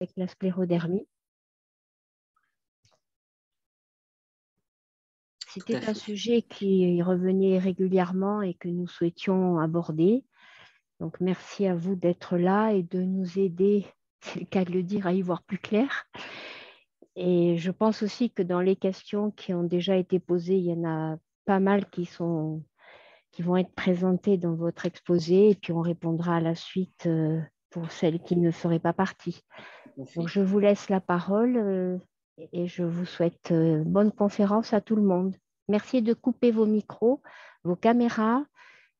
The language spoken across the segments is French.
avec la sclérodermie. C'était un sujet qui revenait régulièrement et que nous souhaitions aborder. Donc, merci à vous d'être là et de nous aider, c'est le cas de le dire, à y voir plus clair. Et je pense aussi que dans les questions qui ont déjà été posées, il y en a pas mal qui vont être présentées dans votre exposé et puis on répondra à la suite pour celles qui ne feraient pas partie. Donc, je vous laisse la parole et je vous souhaite bonne conférence à tout le monde. Merci de couper vos micros, vos caméras,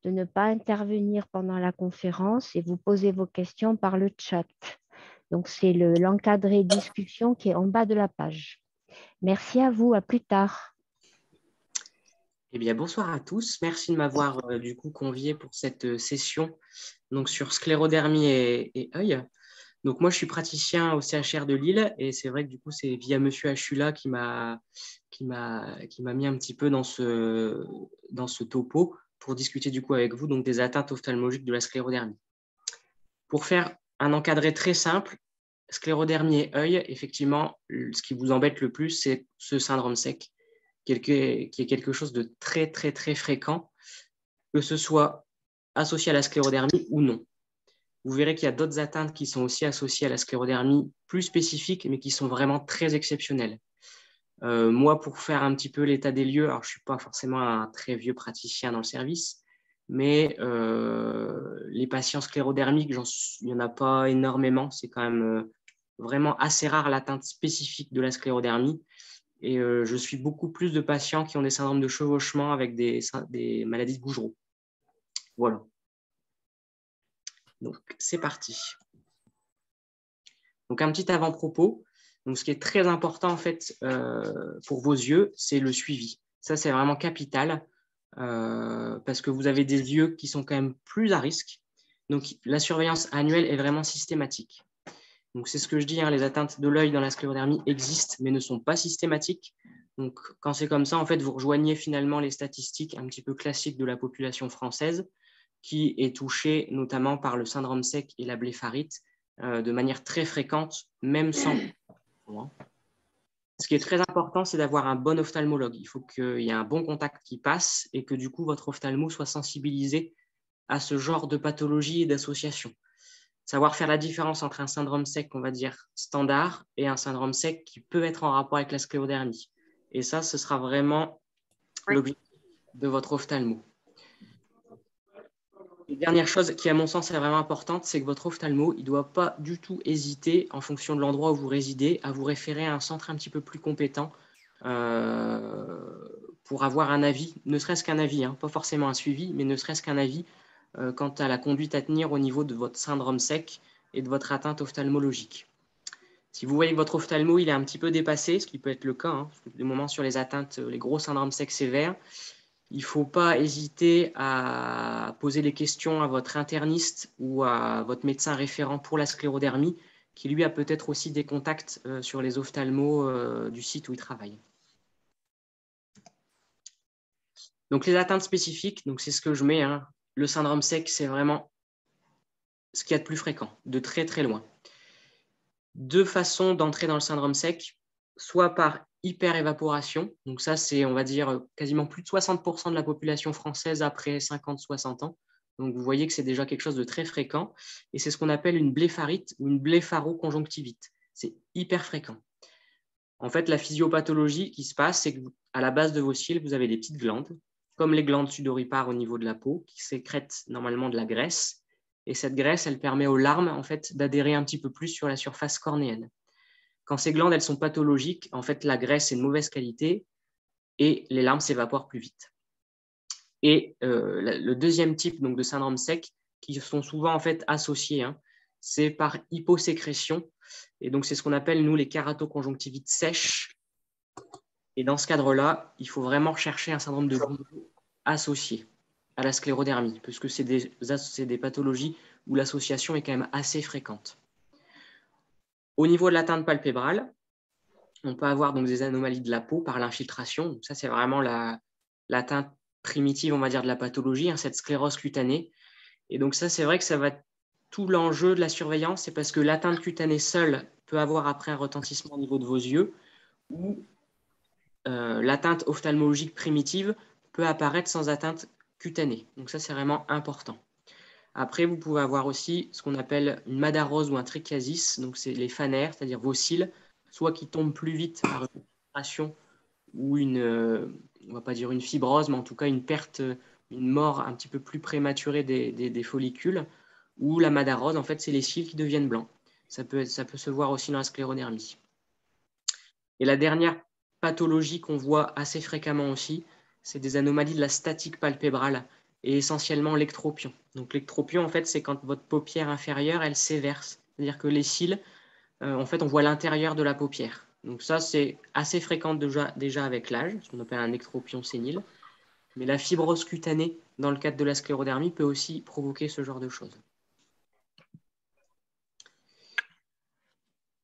de ne pas intervenir pendant la conférence et vous poser vos questions par le chat. Donc, c'est l'encadré discussion qui est en bas de la page. Merci à vous, à plus tard. Eh bien, bonsoir à tous. Merci de m'avoir du coup convié pour cette session donc, sur sclérodermie et œil. Donc, moi, je suis praticien au CHR de Lille et c'est vrai que du coup, c'est via Monsieur Achula qui m'a mis un petit peu dans ce topo pour discuter du coup avec vous donc, des atteintes ophtalmologiques de la sclérodermie. Pour faire un encadré très simple, sclérodermie et œil, effectivement, ce qui vous embête le plus, c'est ce syndrome sec, qui est quelque chose de très, très, très fréquent, que ce soit associé à la sclérodermie ou non. Vous verrez qu'il y a d'autres atteintes qui sont aussi associées à la sclérodermie, plus spécifiques, mais qui sont vraiment très exceptionnelles. Moi, pour faire un petit peu l'état des lieux, alors je ne suis pas forcément un très vieux praticien dans le service, mais les patients sclérodermiques, il n'y en a pas énormément. C'est quand même vraiment assez rare l'atteinte spécifique de la sclérodermie. Et je suis beaucoup plus de patients qui ont des syndromes de chevauchement avec des maladies de Gougerot. Voilà. Donc, c'est parti. Donc, un petit avant-propos. Donc, ce qui est très important, en fait, pour vos yeux, c'est le suivi. Ça, c'est vraiment capital parce que vous avez des yeux qui sont quand même plus à risque. Donc, la surveillance annuelle est vraiment systématique. Donc, c'est ce que je dis, hein, les atteintes de l'œil dans la sclérodermie existent, mais ne sont pas systématiques. Donc, quand c'est comme ça, en fait, vous rejoignez finalement les statistiques un petit peu classiques de la population française qui est touchée notamment par le syndrome sec et la blépharite de manière très fréquente, même sans... Ce qui est très important, c'est d'avoir un bon ophtalmologue. Il faut qu'il y ait un bon contact qui passe et que du coup, votre ophtalmo soit sensibilisé à ce genre de pathologie et d'association. Savoir faire la différence entre un syndrome sec, on va dire, standard et un syndrome sec qui peut être en rapport avec la sclérodermie. Et ça, ce sera vraiment l'objectif de votre ophtalmo. Et dernière chose qui, à mon sens, est vraiment importante, c'est que votre ophtalmo, il ne doit pas du tout hésiter, en fonction de l'endroit où vous résidez, à vous référer à un centre un petit peu plus compétent pour avoir un avis, ne serait-ce qu'un avis, hein, pas forcément un suivi, mais ne serait-ce qu'un avis quant à la conduite à tenir au niveau de votre syndrome sec et de votre atteinte ophtalmologique. Si vous voyez que votre ophtalmo il est un petit peu dépassé, ce qui peut être le cas, hein, des moments sur les atteintes, les gros syndromes secs sévères, il ne faut pas hésiter à poser les questions à votre interniste ou à votre médecin référent pour la sclérodermie, qui lui a peut-être aussi des contacts sur les ophtalmos du site où il travaille. Donc les atteintes spécifiques, c'est ce que je mets, hein. Le syndrome sec, c'est vraiment ce qu'il y a de plus fréquent, de très très loin. Deux façons d'entrer dans le syndrome sec, soit par hyperévaporation, donc ça c'est, on va dire, quasiment plus de 60% de la population française après 50-60 ans. Donc vous voyez que c'est déjà quelque chose de très fréquent, et c'est ce qu'on appelle une blépharite ou une blépharoconjonctivite. C'est hyper fréquent. En fait, la physiopathologie qui se passe, c'est qu'à la base de vos cils, vous avez des petites glandes, comme les glandes sudoripares au niveau de la peau, qui sécrètent normalement de la graisse. Et cette graisse, elle permet aux larmes en fait, d'adhérer un petit peu plus sur la surface cornéenne. Quand ces glandes elles sont pathologiques, en fait, la graisse est de mauvaise qualité et les larmes s'évaporent plus vite. Et le deuxième type donc, de syndrome sec, qui sont souvent en fait, associés, hein, c'est par hyposécrétion. Et donc, c'est ce qu'on appelle, nous, les kératoconjonctivites sèches. Et dans ce cadre-là, il faut vraiment rechercher un syndrome de Gougerot associé à la sclérodermie, puisque c'est des pathologies où l'association est quand même assez fréquente. Au niveau de l'atteinte palpébrale, on peut avoir donc des anomalies de la peau par l'infiltration. Ça, c'est vraiment l'atteinte primitive, on va dire, de la pathologie, hein, cette sclérose cutanée. Et donc ça, c'est vrai que ça va être tout l'enjeu de la surveillance, c'est parce que l'atteinte cutanée seule, peut avoir après un retentissement au niveau de vos yeux ou l'atteinte ophtalmologique primitive peut apparaître sans atteinte cutanée. Donc ça, c'est vraiment important. Après, vous pouvez avoir aussi ce qu'on appelle une madarose ou un trichiasis. Donc c'est les phanères, c'est-à-dire vos cils, soit qui tombent plus vite par respiration ou on va pas dire une fibrose, mais en tout cas une perte, une mort un petit peu plus prématurée des follicules, ou la madarose, en fait, c'est les cils qui deviennent blancs. Ça peut se voir aussi dans la sclérodermie. Et la dernière pathologie qu'on voit assez fréquemment aussi, c'est des anomalies de la statique palpébrale et essentiellement l'ectropion. Donc l'ectropion, en fait, c'est quand votre paupière inférieure, elle s'éverse. C'est-à-dire que les cils, en fait, on voit l'intérieur de la paupière. Donc ça, c'est assez fréquent déjà avec l'âge, ce qu'on appelle un ectropion sénile. Mais la fibrose cutanée, dans le cadre de la sclérodermie, peut aussi provoquer ce genre de choses.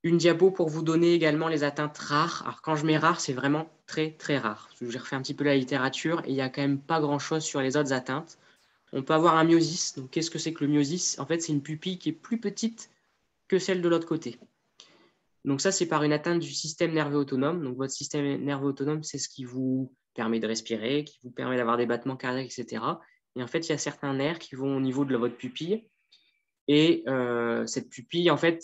Une diapo pour vous donner également les atteintes rares. Alors quand je mets rare, c'est vraiment très très rare. J'ai refait un petit peu la littérature et il n'y a quand même pas grand-chose sur les autres atteintes. On peut avoir un myosis. Donc qu'est-ce que c'est que le myosis? En fait, c'est une pupille qui est plus petite que celle de l'autre côté. Donc ça, c'est par une atteinte du système nerveux autonome. Donc votre système nerveux autonome, c'est ce qui vous permet de respirer, qui vous permet d'avoir des battements cardiaques, etc. Et en fait, il y a certains nerfs qui vont au niveau de votre pupille. Et cette pupille, en fait,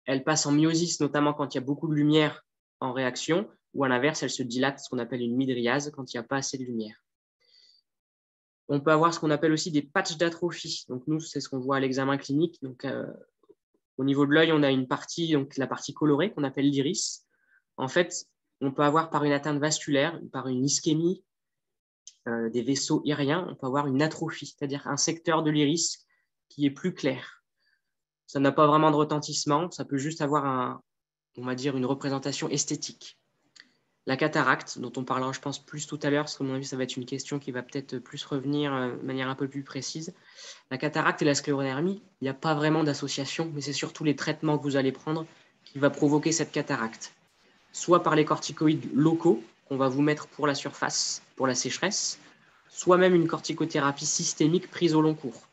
elle passe en myosis, notamment quand il y a beaucoup de lumière en réaction, ou à l'inverse, elle se dilate, ce qu'on appelle une mydriase, quand il n'y a pas assez de lumière. On peut avoir ce qu'on appelle aussi des patchs d'atrophie. Donc nous, c'est ce qu'on voit à l'examen clinique. Donc, au niveau de l'œil, on a une partie, donc la partie colorée qu'on appelle l'iris. En fait, on peut avoir par une atteinte vasculaire, par une ischémie des vaisseaux iriens, on peut avoir une atrophie, c'est-à-dire un secteur de l'iris qui est plus clair. Ça n'a pas vraiment de retentissement, ça peut juste avoir on va dire, une représentation esthétique. La cataracte, dont on parlera, je pense, plus tout à l'heure, parce qu'à mon avis, ça va être une question qui va peut-être plus revenir de manière un peu plus précise. La cataracte et la sclérodermie, il n'y a pas vraiment d'association, mais c'est surtout les traitements que vous allez prendre qui va provoquer cette cataracte. Soit par les corticoïdes locaux qu'on va vous mettre pour la surface, pour la sécheresse, soit même une corticothérapie systémique prise au long cours.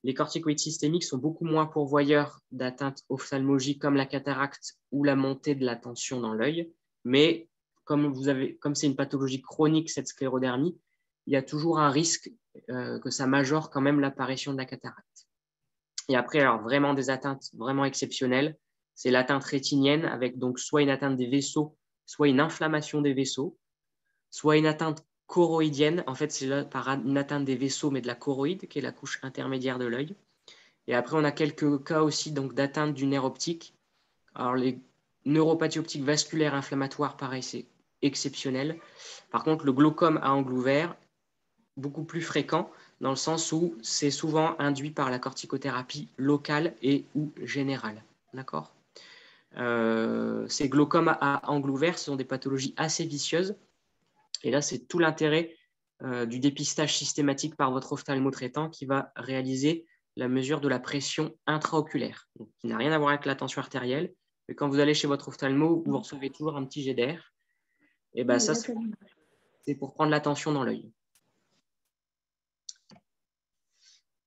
Les corticoïdes systémiques sont beaucoup moins pourvoyeurs d'atteintes ophtalmologiques comme la cataracte ou la montée de la tension dans l'œil, mais comme c'est une pathologie chronique, cette sclérodermie, il y a toujours un risque que ça majore quand même l'apparition de la cataracte. Et après, alors vraiment des atteintes vraiment exceptionnelles, c'est l'atteinte rétinienne avec donc soit une atteinte des vaisseaux, soit une inflammation des vaisseaux, soit une atteinte choroïdienne. En fait, c'est là par une atteinte des vaisseaux, mais de la choroïde, qui est la couche intermédiaire de l'œil. Et après, on a quelques cas aussi donc d'atteinte du nerf optique. Alors, les neuropathies optiques vasculaires inflammatoires, pareil, c'est exceptionnel. Par contre, le glaucome à angle ouvert, beaucoup plus fréquent, dans le sens où c'est souvent induit par la corticothérapie locale et ou générale. D'accord ? Ces glaucomes à angle ouvert sont des pathologies assez vicieuses. Et là, c'est tout l'intérêt du dépistage systématique par votre ophtalmo-traitant qui va réaliser la mesure de la pression intraoculaire, donc, qui n'a rien à voir avec la tension artérielle. Mais quand vous allez chez votre ophtalmo, vous recevez toujours un petit jet d'air. Et ben, ça, c'est pour prendre la tension dans l'œil.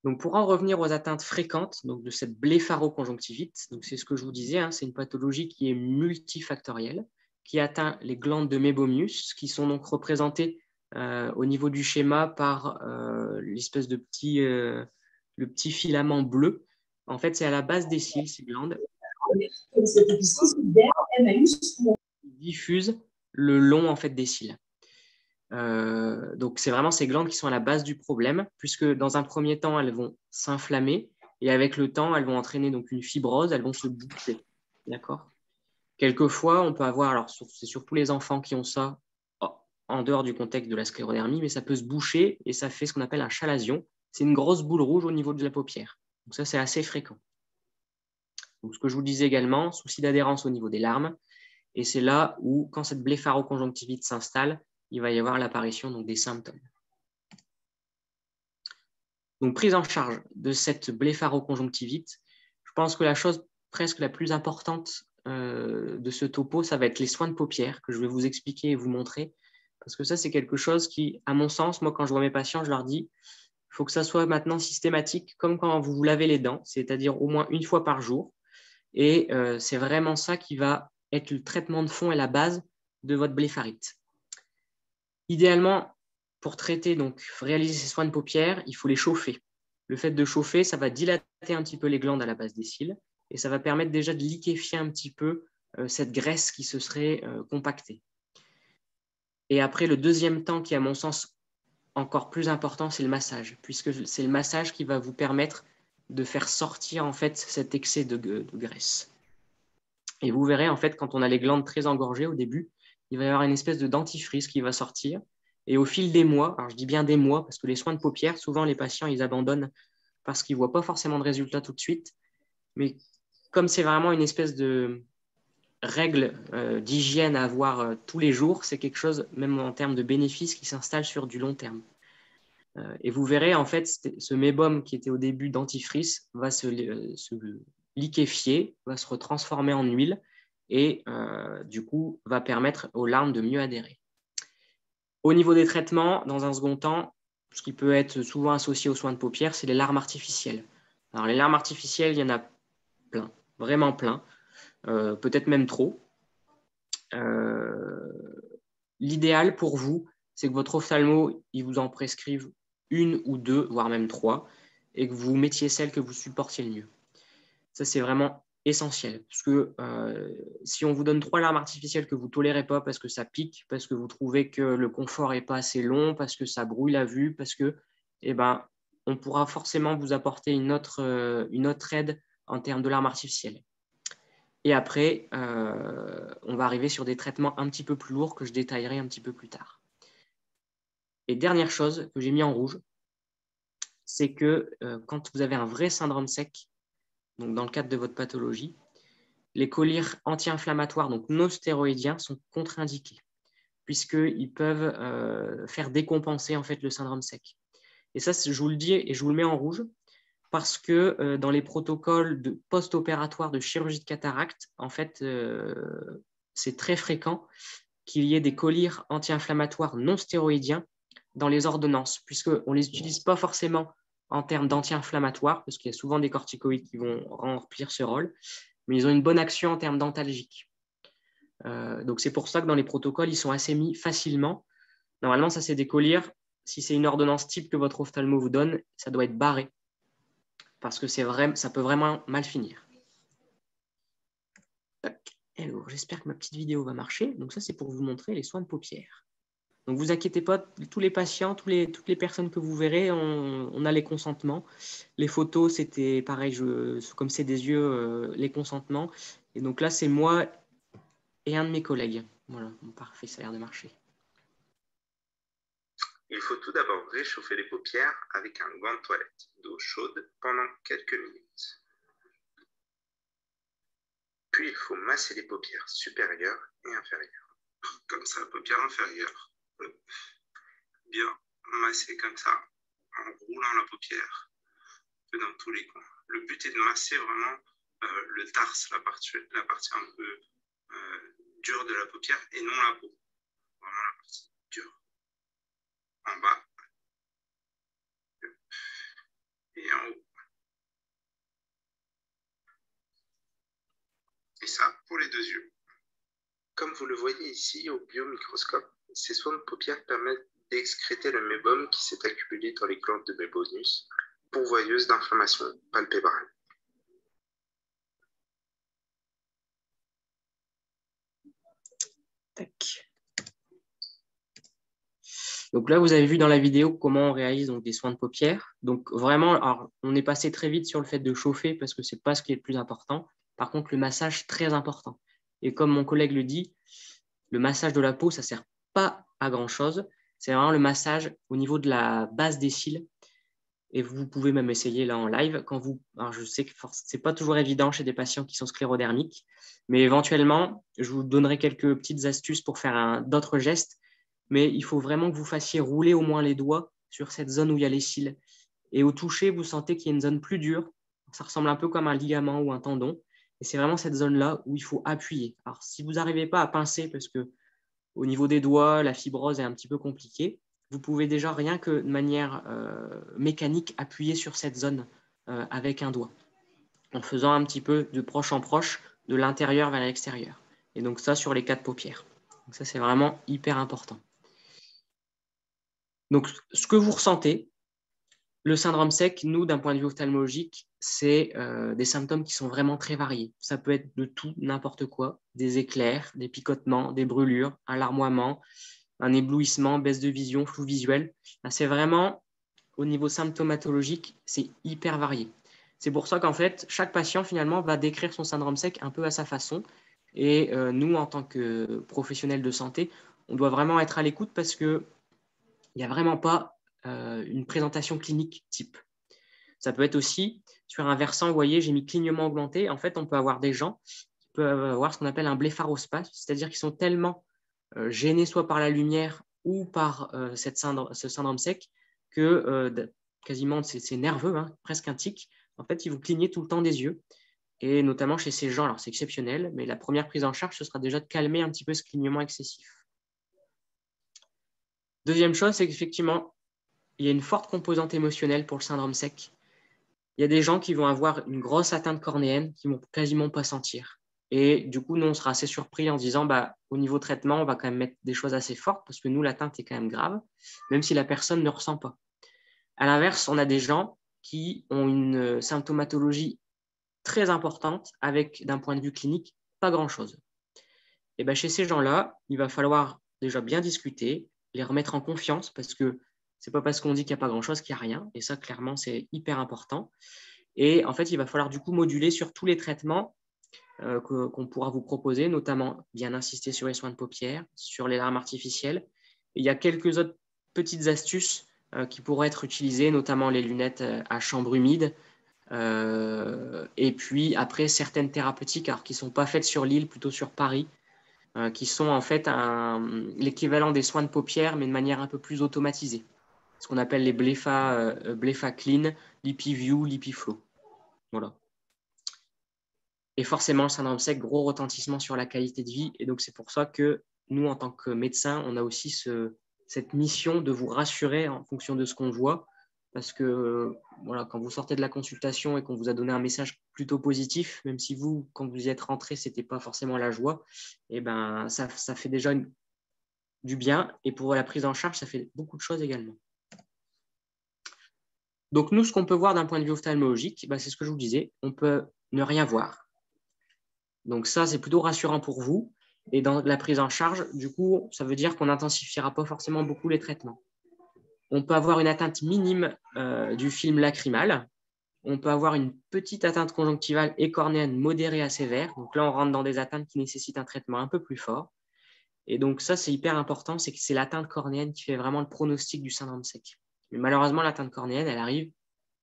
Donc, pour en revenir aux atteintes fréquentes donc de cette blépharoconjonctivite, donc c'est ce que je vous disais, hein, c'est une pathologie qui est multifactorielle, qui atteint les glandes de Meibomius, qui sont donc représentées au niveau du schéma par l'espèce de le petit filament bleu. En fait, c'est à la base des cils, ces glandes. Ils diffusent le long en fait, des cils. Donc, c'est vraiment ces glandes qui sont à la base du problème, puisque dans un premier temps, elles vont s'inflammer et avec le temps, elles vont entraîner donc une fibrose, elles vont se boucher. D'accord ? Quelquefois, on peut avoir, alors c'est surtout les enfants qui ont ça en dehors du contexte de la sclérodermie, mais ça peut se boucher et ça fait ce qu'on appelle un chalazion. C'est une grosse boule rouge au niveau de la paupière. Donc, ça, c'est assez fréquent. Donc, ce que je vous disais également, souci d'adhérence au niveau des larmes. Et c'est là où, quand cette blépharoconjonctivite s'installe, il va y avoir l'apparition des symptômes. Donc, prise en charge de cette blépharoconjonctivite, je pense que la chose presque la plus importante de ce topo, ça va être les soins de paupières que je vais vous expliquer et vous montrer. Parce que ça, c'est quelque chose qui, à mon sens, moi, quand je vois mes patients, je leur dis, il faut que ça soit maintenant systématique, comme quand vous vous lavez les dents, c'est-à-dire au moins une fois par jour. Et c'est vraiment ça qui va être le traitement de fond et la base de votre blépharite. Idéalement, pour traiter, donc réaliser ces soins de paupières, il faut les chauffer. Le fait de chauffer, ça va dilater un petit peu les glandes à la base des cils et ça va permettre déjà de liquéfier un petit peu cette graisse qui se serait compactée. Et après, le deuxième temps qui, à mon sens, encore plus important, c'est le massage, puisque c'est le massage qui va vous permettre de faire sortir en fait cet excès de graisse. Et vous verrez, en fait, quand on a les glandes très engorgées au début, il va y avoir une espèce de dentifrice qui va sortir. Et au fil des mois, alors je dis bien des mois, parce que les soins de paupières, souvent les patients, ils abandonnent parce qu'ils ne voient pas forcément de résultats tout de suite. Mais comme c'est vraiment une espèce de règle d'hygiène à avoir tous les jours, c'est quelque chose, même en termes de bénéfices, qui s'installe sur du long terme. Et vous verrez, en fait, ce mébum qui était au début dentifrice va se liquéfier, va se retransformer en huile et du coup va permettre aux larmes de mieux adhérer. Au niveau des traitements, dans un second temps, ce qui peut être souvent associé aux soins de paupières, c'est les larmes artificielles. Alors les larmes artificielles, il y en a plein, vraiment plein, peut-être même trop. L'idéal pour vous, c'est que votre ophtalmo, il vous en prescrive une ou deux, voire même trois, et que vous mettiez celle que vous supportiez le mieux. Ça, c'est vraiment essentiel. Parce que si on vous donne 3 larmes artificielles que vous ne tolérez pas parce que ça pique, parce que vous trouvez que le confort n'est pas assez long, parce que ça brouille la vue, parce que, eh ben, on pourra forcément vous apporter une autre aide en termes de larmes artificielles. Et après, on va arriver sur des traitements un petit peu plus lourds que je détaillerai un petit peu plus tard. Et dernière chose que j'ai mis en rouge, c'est que quand vous avez un vrai syndrome sec, donc dans le cadre de votre pathologie, les collyres anti-inflammatoires, donc non stéroïdiens, sont contre-indiqués, puisqu'ils peuvent faire décompenser en fait, le syndrome sec. Et ça, je vous le dis et je vous le mets en rouge, parce que dans les protocoles de post-opératoire de chirurgie de cataracte, en fait, c'est très fréquent qu'il y ait des collyres anti-inflammatoires non stéroïdiens dans les ordonnances, puisqu'on ne les utilise pas forcément en termes d'anti-inflammatoires, parce qu'il y a souvent des corticoïdes qui vont remplir ce rôle, mais ils ont une bonne action en termes d'antalgiques. Donc c'est pour ça que dans les protocoles, ils sont assez mis facilement. Normalement, ça c'est des collyres. Si c'est une ordonnance type que votre ophtalmo vous donne, ça doit être barré, parce que ça peut vraiment mal finir. Alors, j'espère que ma petite vidéo va marcher. Donc ça, c'est pour vous montrer les soins de paupières. Donc, vous inquiétez pas, tous les patients, toutes les personnes que vous verrez, on a les consentements. Les photos, c'était pareil, comme c'est des yeux, les consentements. Et donc là, c'est moi et un de mes collègues. Voilà, bon, parfait, ça a l'air de marcher. Il faut tout d'abord réchauffer les paupières avec un gant de toilette d'eau chaude pendant quelques minutes. Puis il faut masser les paupières supérieures et inférieures. Comme ça, paupières inférieures. Bien masser comme ça, en roulant la paupière dans tous les coins. Le but est de masser vraiment le tarse, la partie un peu dure de la paupière et non la peau. Vraiment la partie dure. En bas et en haut. Et ça pour les deux yeux. Comme vous le voyez ici au biomicroscope, ces soins de paupières permettent d'excréter le mébum qui s'est accumulé dans les glandes de mébonus, pourvoyeuses d'inflammation palpébrale. Tac. Donc là, vous avez vu dans la vidéo comment on réalise donc, des soins de paupières. Donc vraiment, alors, on est passé très vite sur le fait de chauffer parce que ce n'est pas ce qui est le plus important. Par contre, le massage, très important. Et comme mon collègue le dit, le massage de la peau, ça ne sert pas à grand-chose. C'est vraiment le massage au niveau de la base des cils. Et vous pouvez même essayer là en live. Alors je sais que ce n'est pas toujours évident chez des patients qui sont sclérodermiques, mais éventuellement, je vous donnerai quelques petites astuces pour faire d'autres gestes. Mais il faut vraiment que vous fassiez rouler au moins les doigts sur cette zone où il y a les cils. Et au toucher, vous sentez qu'il y a une zone plus dure. Ça ressemble un peu comme un ligament ou un tendon. Et c'est vraiment cette zone-là où il faut appuyer. Alors, si vous n'arrivez pas à pincer parce que au niveau des doigts, la fibrose est un petit peu compliquée, vous pouvez déjà rien que de manière mécanique appuyer sur cette zone avec un doigt. en faisant un petit peu de proche en proche, de l'intérieur vers l'extérieur. Et donc ça sur les 4 paupières. Donc ça, c'est vraiment hyper important. Donc, ce que vous ressentez, le syndrome sec, nous, d'un point de vue ophtalmologique, c'est des symptômes qui sont vraiment très variés. Ça peut être de tout, n'importe quoi, des éclairs, des picotements, des brûlures, un larmoiement, un éblouissement, baisse de vision, flou visuel. C'est vraiment, au niveau symptomatologique, c'est hyper varié. C'est pour ça qu'en fait, chaque patient, finalement, va décrire son syndrome sec un peu à sa façon. Et nous, en tant que professionnels de santé, on doit vraiment être à l'écoute parce qu'il n'y a vraiment pas une présentation clinique type. Ça peut être aussi, sur un versant, vous voyez, j'ai mis clignement augmenté. En fait, on peut avoir des gens qui peuvent avoir ce qu'on appelle un blépharospasme, c'est-à-dire qu'ils sont tellement gênés soit par la lumière ou par ce syndrome sec que quasiment c'est nerveux, hein, presque un tic. En fait, ils vous clignez tout le temps des yeux. Et notamment chez ces gens, alors c'est exceptionnel, mais la première prise en charge, ce sera déjà de calmer un petit peu ce clignement excessif. Deuxième chose, c'est qu'effectivement, il y a une forte composante émotionnelle pour le syndrome sec. Il y a des gens qui vont avoir une grosse atteinte cornéenne qui ne vont quasiment pas sentir. Et du coup, nous, on sera assez surpris en se disant, au niveau traitement, on va quand même mettre des choses assez fortes parce que nous, l'atteinte est quand même grave, même si la personne ne ressent pas. À l'inverse, on a des gens qui ont une symptomatologie très importante avec, d'un point de vue clinique, pas grand-chose. Et chez ces gens-là, il va falloir déjà bien discuter, les remettre en confiance parce que ce n'est pas parce qu'on dit qu'il n'y a pas grand-chose qu'il n'y a rien. Et ça, clairement, c'est hyper important. Et en fait, il va falloir du coup moduler sur tous les traitements qu'on pourra vous proposer, notamment bien insister sur les soins de paupières, sur les larmes artificielles. Et il y a quelques autres petites astuces qui pourraient être utilisées, notamment les lunettes à chambre humide. Et puis après, certaines thérapeutiques alors, qui ne sont pas faites sur l'île, plutôt sur Paris, qui sont en fait l'équivalent des soins de paupières, mais de manière un peu plus automatisée. Ce qu'on appelle les Blepha Clean, LipiView, LipiFlow. Voilà. Et forcément, le syndrome sec, gros retentissement sur la qualité de vie. Et donc, c'est pour ça que nous, en tant que médecins, on a aussi cette mission de vous rassurer en fonction de ce qu'on voit. Parce que voilà, quand vous sortez de la consultation et qu'on vous a donné un message plutôt positif, même si vous, quand vous y êtes rentré, ce n'était pas forcément la joie, et ça fait déjà du bien. Et pour la prise en charge, ça fait beaucoup de choses également. Donc, nous, ce qu'on peut voir d'un point de vue ophtalmologique, c'est ce que je vous disais, on peut ne rien voir. Donc, ça, c'est plutôt rassurant pour vous. Et dans la prise en charge, du coup, ça veut dire qu'on n'intensifiera pas forcément beaucoup les traitements. On peut avoir une atteinte minime du film lacrymal. On peut avoir une petite atteinte conjonctivale et cornéenne modérée à sévère. Donc là, on rentre dans des atteintes qui nécessitent un traitement un peu plus fort. Et donc ça, c'est hyper important, c'est que c'est l'atteinte cornéenne qui fait vraiment le pronostic du syndrome sec. Mais malheureusement, l'atteinte cornéenne, elle arrive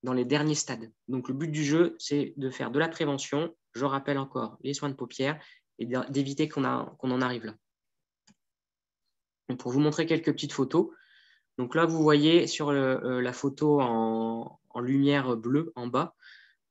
dans les derniers stades. Donc le but du jeu, c'est de faire de la prévention. Je rappelle encore les soins de paupières et d'éviter qu'on en arrive là. Donc, pour vous montrer quelques petites photos, donc là, vous voyez sur la photo en lumière bleue en bas,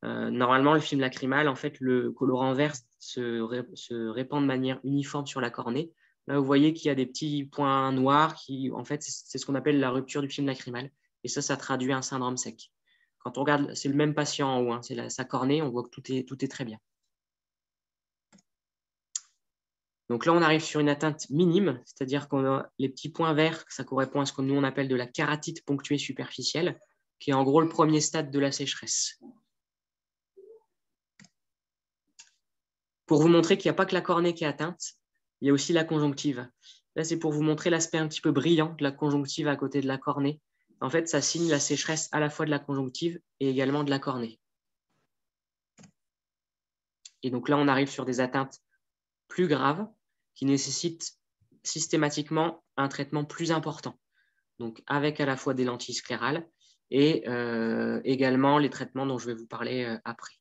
normalement, le film lacrymal, en fait, le colorant vert se répand de manière uniforme sur la cornée. Là, vous voyez qu'il y a des petits points noirs qui, en fait, c'est ce qu'on appelle la rupture du film lacrymal. Et ça traduit un syndrome sec. Quand on regarde, c'est le même patient en haut, hein, c'est sa cornée, on voit que tout est très bien. Donc là, on arrive sur une atteinte minime, c'est-à-dire qu'on a les petits points verts, ça correspond à ce que nous on appelle de la kératite ponctuée superficielle, qui est en gros le premier stade de la sécheresse. Pour vous montrer qu'il n'y a pas que la cornée qui est atteinte, il y a aussi la conjonctive. Là, c'est pour vous montrer l'aspect un petit peu brillant de la conjonctive à côté de la cornée. En fait, ça signe la sécheresse à la fois de la conjonctive et également de la cornée. Et donc là, on arrive sur des atteintes plus graves qui nécessitent systématiquement un traitement plus important. Donc avec à la fois des lentilles sclérales et également les traitements dont je vais vous parler après.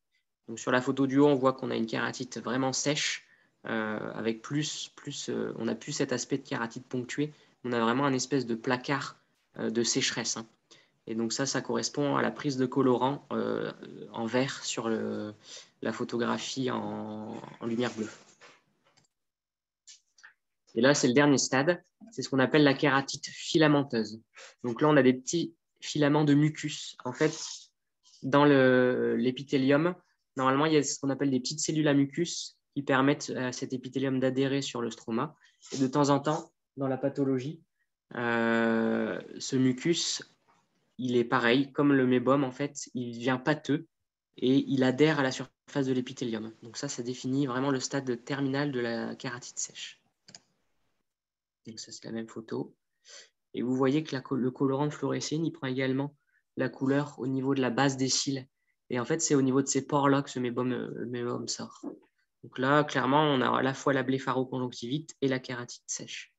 Donc sur la photo du haut, on voit qu'on a une kératite vraiment sèche, avec on n'a plus cet aspect de kératite ponctuée, on a vraiment un espèce de placard de sécheresse. Hein. Et donc ça correspond à la prise de colorant en vert sur la photographie en lumière bleue. Et là, c'est le dernier stade, c'est ce qu'on appelle la kératite filamenteuse. Donc là, on a des petits filaments de mucus. En fait, dans l'épithélium, Normalement, il y a ce qu'on appelle des petites cellules à mucus qui permettent à cet épithélium d'adhérer sur le stroma. Et de temps en temps, dans la pathologie, ce mucus, il est pareil, comme le mébum, en fait, il devient pâteux et il adhère à la surface de l'épithélium. Donc ça définit vraiment le stade terminal de la kératite sèche. Donc ça, c'est la même photo. Et vous voyez que le colorant de fluorescine, il prend également la couleur au niveau de la base des cils. Et en fait, c'est au niveau de ces pores-là que ce mébum sort. Donc là, clairement, on a à la fois la blépharoconjonctivite et la kératite sèche.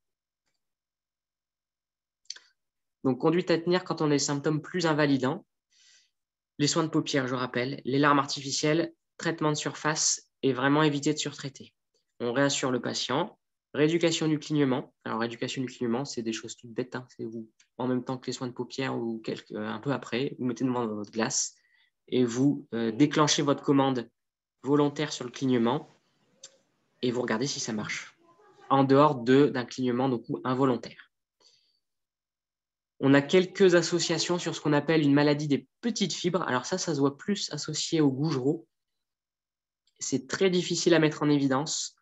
Donc, conduite à tenir quand on a des symptômes plus invalidants. Les soins de paupières, je rappelle, les larmes artificielles, traitement de surface et vraiment éviter de surtraiter. On réassure le patient. Rééducation du clignement. Alors, rééducation du clignement, c'est des choses toutes bêtes. Hein. C'est vous, en même temps que les soins de paupières ou un peu après, vous mettez devant votre glace et vous déclenchez votre commande volontaire sur le clignement et vous regardez si ça marche, en dehors d'un clignement donc, involontaire. On a quelques associations sur ce qu'on appelle une maladie des petites fibres. Alors ça se voit plus associé au Gougerot. C'est très difficile à mettre en évidence.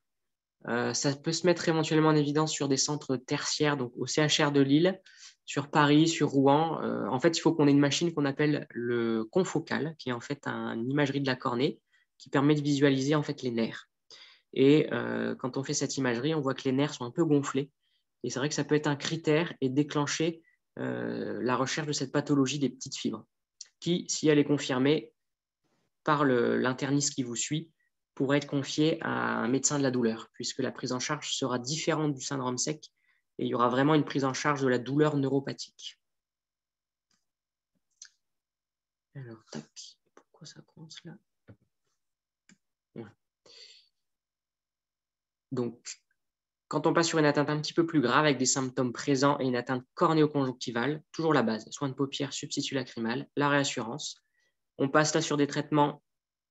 Ça peut se mettre éventuellement en évidence sur des centres tertiaires, donc au CHR de Lille, sur Paris, sur Rouen. En fait, il faut qu'on ait une machine qu'on appelle le confocal, qui est en fait une imagerie de la cornée qui permet de visualiser en fait les nerfs. Et quand on fait cette imagerie, on voit que les nerfs sont un peu gonflés. Et c'est vrai que ça peut être un critère et déclencher la recherche de cette pathologie des petites fibres, qui, si elle est confirmée par l'interniste qui vous suit, pourrait être confiée à un médecin de la douleur, puisque la prise en charge sera différente du syndrome sec et il y aura vraiment une prise en charge de la douleur neuropathique. Alors, tac, pourquoi ça coince là? Ouais. Donc, quand on passe sur une atteinte un petit peu plus grave avec des symptômes présents et une atteinte cornéoconjonctivale, toujours la base, soins de paupières, substitut lacrymal, la réassurance. On passe là sur des traitements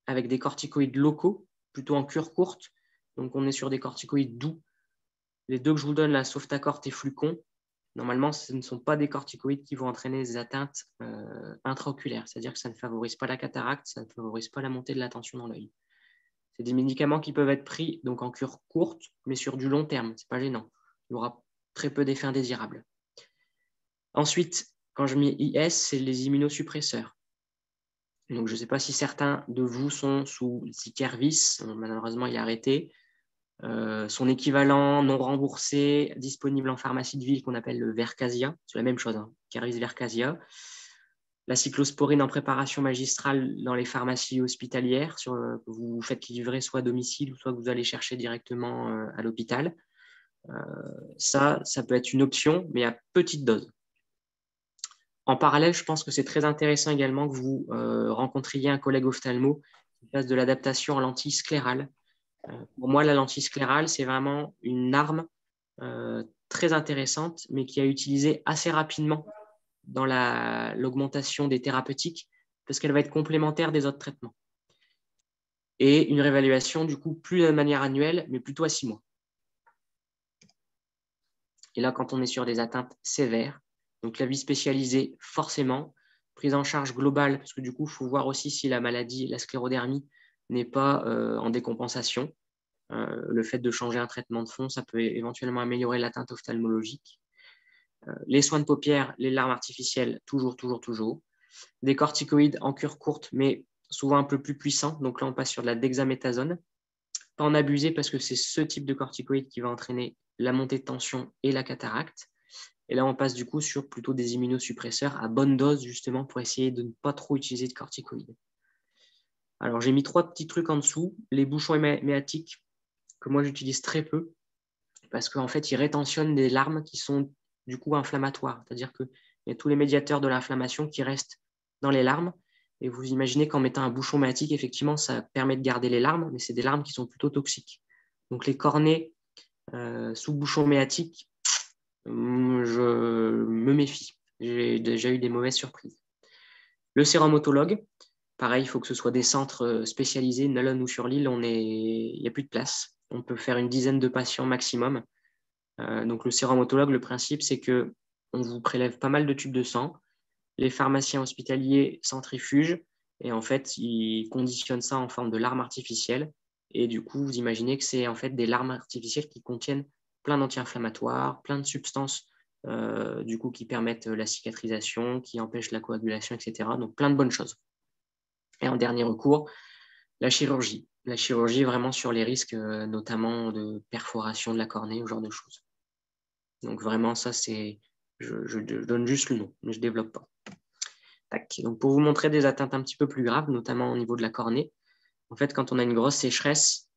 avec des corticoïdes locaux, plutôt en cure courte. Donc, on est sur des corticoïdes doux. Les deux que je vous donne, la Softacort et Flucon, normalement, ce ne sont pas des corticoïdes qui vont entraîner des atteintes intraoculaires, c'est-à-dire que ça ne favorise pas la cataracte, ça ne favorise pas la montée de la tension dans l'œil. C'est des médicaments qui peuvent être pris donc en cure courte, mais sur du long terme. Ce n'est pas gênant. Il y aura très peu d'effets indésirables. Ensuite, quand je mets IS, c'est les immunosuppresseurs. Donc, je ne sais pas si certains de vous sont sous Ikervis. Malheureusement, il est arrêté. Son équivalent non remboursé, disponible en pharmacie de ville qu'on appelle le Vercasia. C'est la même chose, hein. Ikervis Vercasia. La cyclosporine en préparation magistrale dans les pharmacies hospitalières, que vous faites livrer soit à domicile, soit que vous allez chercher directement à l'hôpital. Ça peut être une option, mais à petite dose. En parallèle, je pense que c'est très intéressant également que vous rencontriez un collègue ophtalmo qui fasse de l'adaptation en lentille sclérale. Pour moi, la lentille sclérale, c'est vraiment une arme très intéressante, mais qui a utilisé assez rapidement dans l'augmentation des thérapeutiques, parce qu'elle va être complémentaire des autres traitements. Et une réévaluation, du coup, plus de manière annuelle, mais plutôt à 6 mois. Et là, quand on est sur des atteintes sévères, donc la vie spécialisée, forcément, prise en charge globale, parce que du coup, il faut voir aussi si la maladie, la sclérodermie, n'est pas en décompensation. Le fait de changer un traitement de fond, ça peut éventuellement améliorer l'atteinte ophtalmologique. Les soins de paupières, les larmes artificielles, toujours. Des corticoïdes en cure courte, mais souvent un peu plus puissants. Donc là, on passe sur de la dexaméthasone. Pas en abuser parce que c'est ce type de corticoïde qui va entraîner la montée de tension et la cataracte. Et là, on passe du coup sur plutôt des immunosuppresseurs à bonne dose, justement, pour essayer de ne pas trop utiliser de corticoïdes. Alors, j'ai mis 3 petits trucs en dessous. Les bouchons hématiques, que moi, j'utilise très peu, parce qu'en fait, ils rétentionnent des larmes qui sont du coup inflammatoires. C'est-à-dire qu'il y a tous les médiateurs de l'inflammation qui restent dans les larmes. Et vous imaginez qu'en mettant un bouchon hématique, effectivement, ça permet de garder les larmes, mais c'est des larmes qui sont plutôt toxiques. Donc, les cornets sous bouchon méatique, je me méfie. J'ai déjà eu des mauvaises surprises. Le sérum autologue, pareil, il faut que ce soit des centres spécialisés. Nolon ou sur l'île, il n'y a plus de place. On peut faire une dizaine de patients maximum. Donc, le sérum autologue, le principe, c'est qu'on vous prélève pas mal de tubes de sang. Les pharmaciens hospitaliers centrifugent Et en fait, ils conditionnent ça en forme de larmes artificielles. Et du coup, vous imaginez que c'est en fait des larmes artificielles qui contiennent plein d'anti-inflammatoires, plein de substances du coup, qui permettent la cicatrisation, qui empêchent la coagulation, etc. Donc, plein de bonnes choses. Et en dernier recours, la chirurgie. La chirurgie vraiment sur les risques, notamment de perforation de la cornée, ce genre de choses. Donc, vraiment, ça, c'est... Je donne juste le nom, mais je ne développe pas. Tac. Donc, pour vous montrer des atteintes un petit peu plus graves, notamment au niveau de la cornée, en fait, quand on a une grosse sécheresse,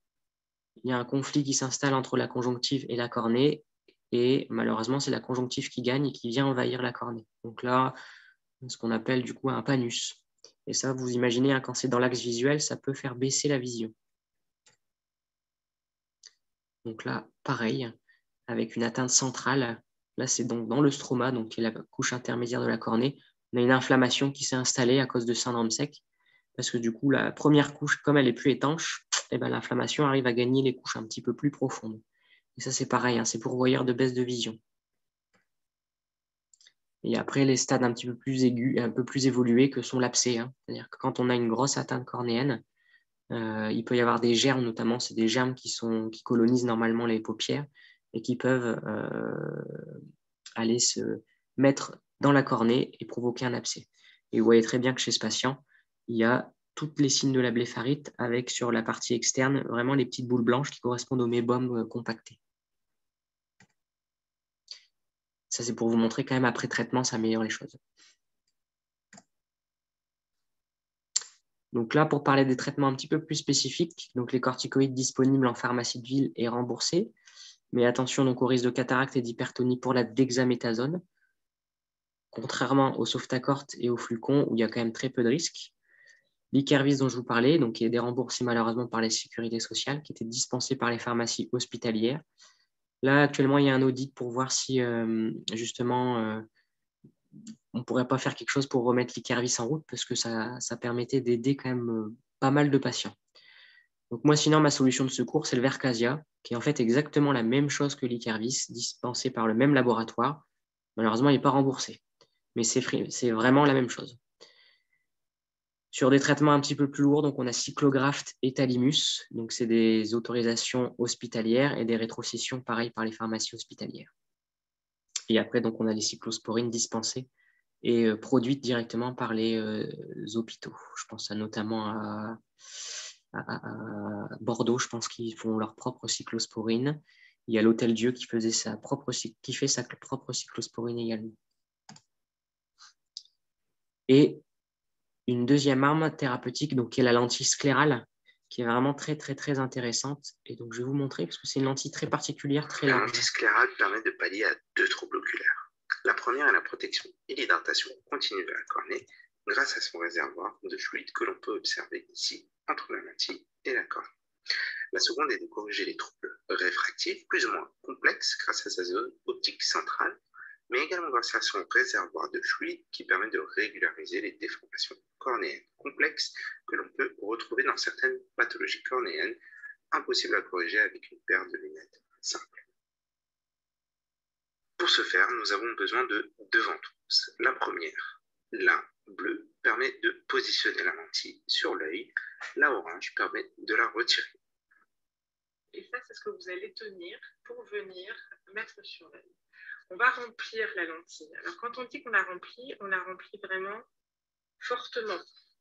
il y a un conflit qui s'installe entre la conjonctive et la cornée, et malheureusement, c'est la conjonctive qui gagne et qui vient envahir la cornée. Donc là, ce qu'on appelle du coup un panus. Et ça, vous imaginez, hein, quand c'est dans l'axe visuel, ça peut faire baisser la vision. Donc là, pareil, avec une atteinte centrale. Là, c'est donc dans le stroma, donc qui est la couche intermédiaire de la cornée. On a une inflammation qui s'est installée à cause de syndrome sec. Parce que du coup, la première couche, comme elle est plus étanche, eh ben, l'inflammation arrive à gagner les couches un petit peu plus profondes. Et ça, c'est pareil, hein, c'est pourvoyeur de baisse de vision. Et après, les stades un petit peu plus aigus, un peu plus évolués que sont l'abcès. Hein. C'est-à-dire que quand on a une grosse atteinte cornéenne, il peut y avoir des germes, notamment, c'est des germes qui colonisent normalement les paupières et qui peuvent aller se mettre dans la cornée et provoquer un abcès. Et vous voyez très bien que chez ce patient, il y a toutes les signes de la blépharite avec sur la partie externe vraiment les petites boules blanches qui correspondent aux mébomes compactés. Ça, c'est pour vous montrer quand même après traitement, ça améliore les choses. Donc là, pour parler des traitements un petit peu plus spécifiques, donc les corticoïdes disponibles en pharmacie de ville et remboursés, mais attention donc au risque de cataracte et d'hypertonie pour la dexaméthasone, contrairement au Softacort et au Flucon où il y a quand même très peu de risques. L'Ikervis dont je vous parlais, donc, qui est déremboursé malheureusement par les sécurités sociales, qui était dispensé par les pharmacies hospitalières. Là, actuellement, il y a un audit pour voir si justement on ne pourrait pas faire quelque chose pour remettre l'Ikervis en route parce que ça permettait d'aider quand même pas mal de patients. Donc moi, sinon, ma solution de secours, c'est le Vercasia, qui est en fait exactement la même chose que l'Ikervis, dispensé par le même laboratoire. Malheureusement, il n'est pas remboursé, mais c'est vraiment la même chose. Sur des traitements un petit peu plus lourds, donc on a Cyclograft et Talimus, donc c'est des autorisations hospitalières et des rétrocessions pareil par les pharmacies hospitalières. Et après, donc on a les cyclosporines dispensées et produites directement par les hôpitaux. Je pense notamment à Bordeaux, je pense qu'ils font leur propre cyclosporine. Il y a l'Hôtel Dieu qui fait sa propre cyclosporine également. Et une deuxième arme thérapeutique, donc, qui est la lentille sclérale, qui est vraiment très, très, très intéressante. Et donc, je vais vous montrer, parce que c'est une lentille très particulière, très large. La lentille sclérale permet de pallier à 2 troubles oculaires. La première est la protection et l'hydratation continue de la cornée grâce à son réservoir de fluide que l'on peut observer ici, entre la lentille et la cornée. La seconde est de corriger les troubles réfractifs plus ou moins complexes grâce à sa zone optique centrale, mais également grâce à son réservoir de fluide qui permet de régulariser les déformations cornéennes complexes que l'on peut retrouver dans certaines pathologies cornéennes, impossibles à corriger avec une paire de lunettes simples. Pour ce faire, nous avons besoin de 2 ventouses. La première, la bleue, permet de positionner la lentille sur l'œil. La orange permet de la retirer. Et ça, c'est ce que vous allez tenir pour venir mettre sur l'œil. On va remplir la lentille. Alors, quand on dit qu'on la remplit vraiment fortement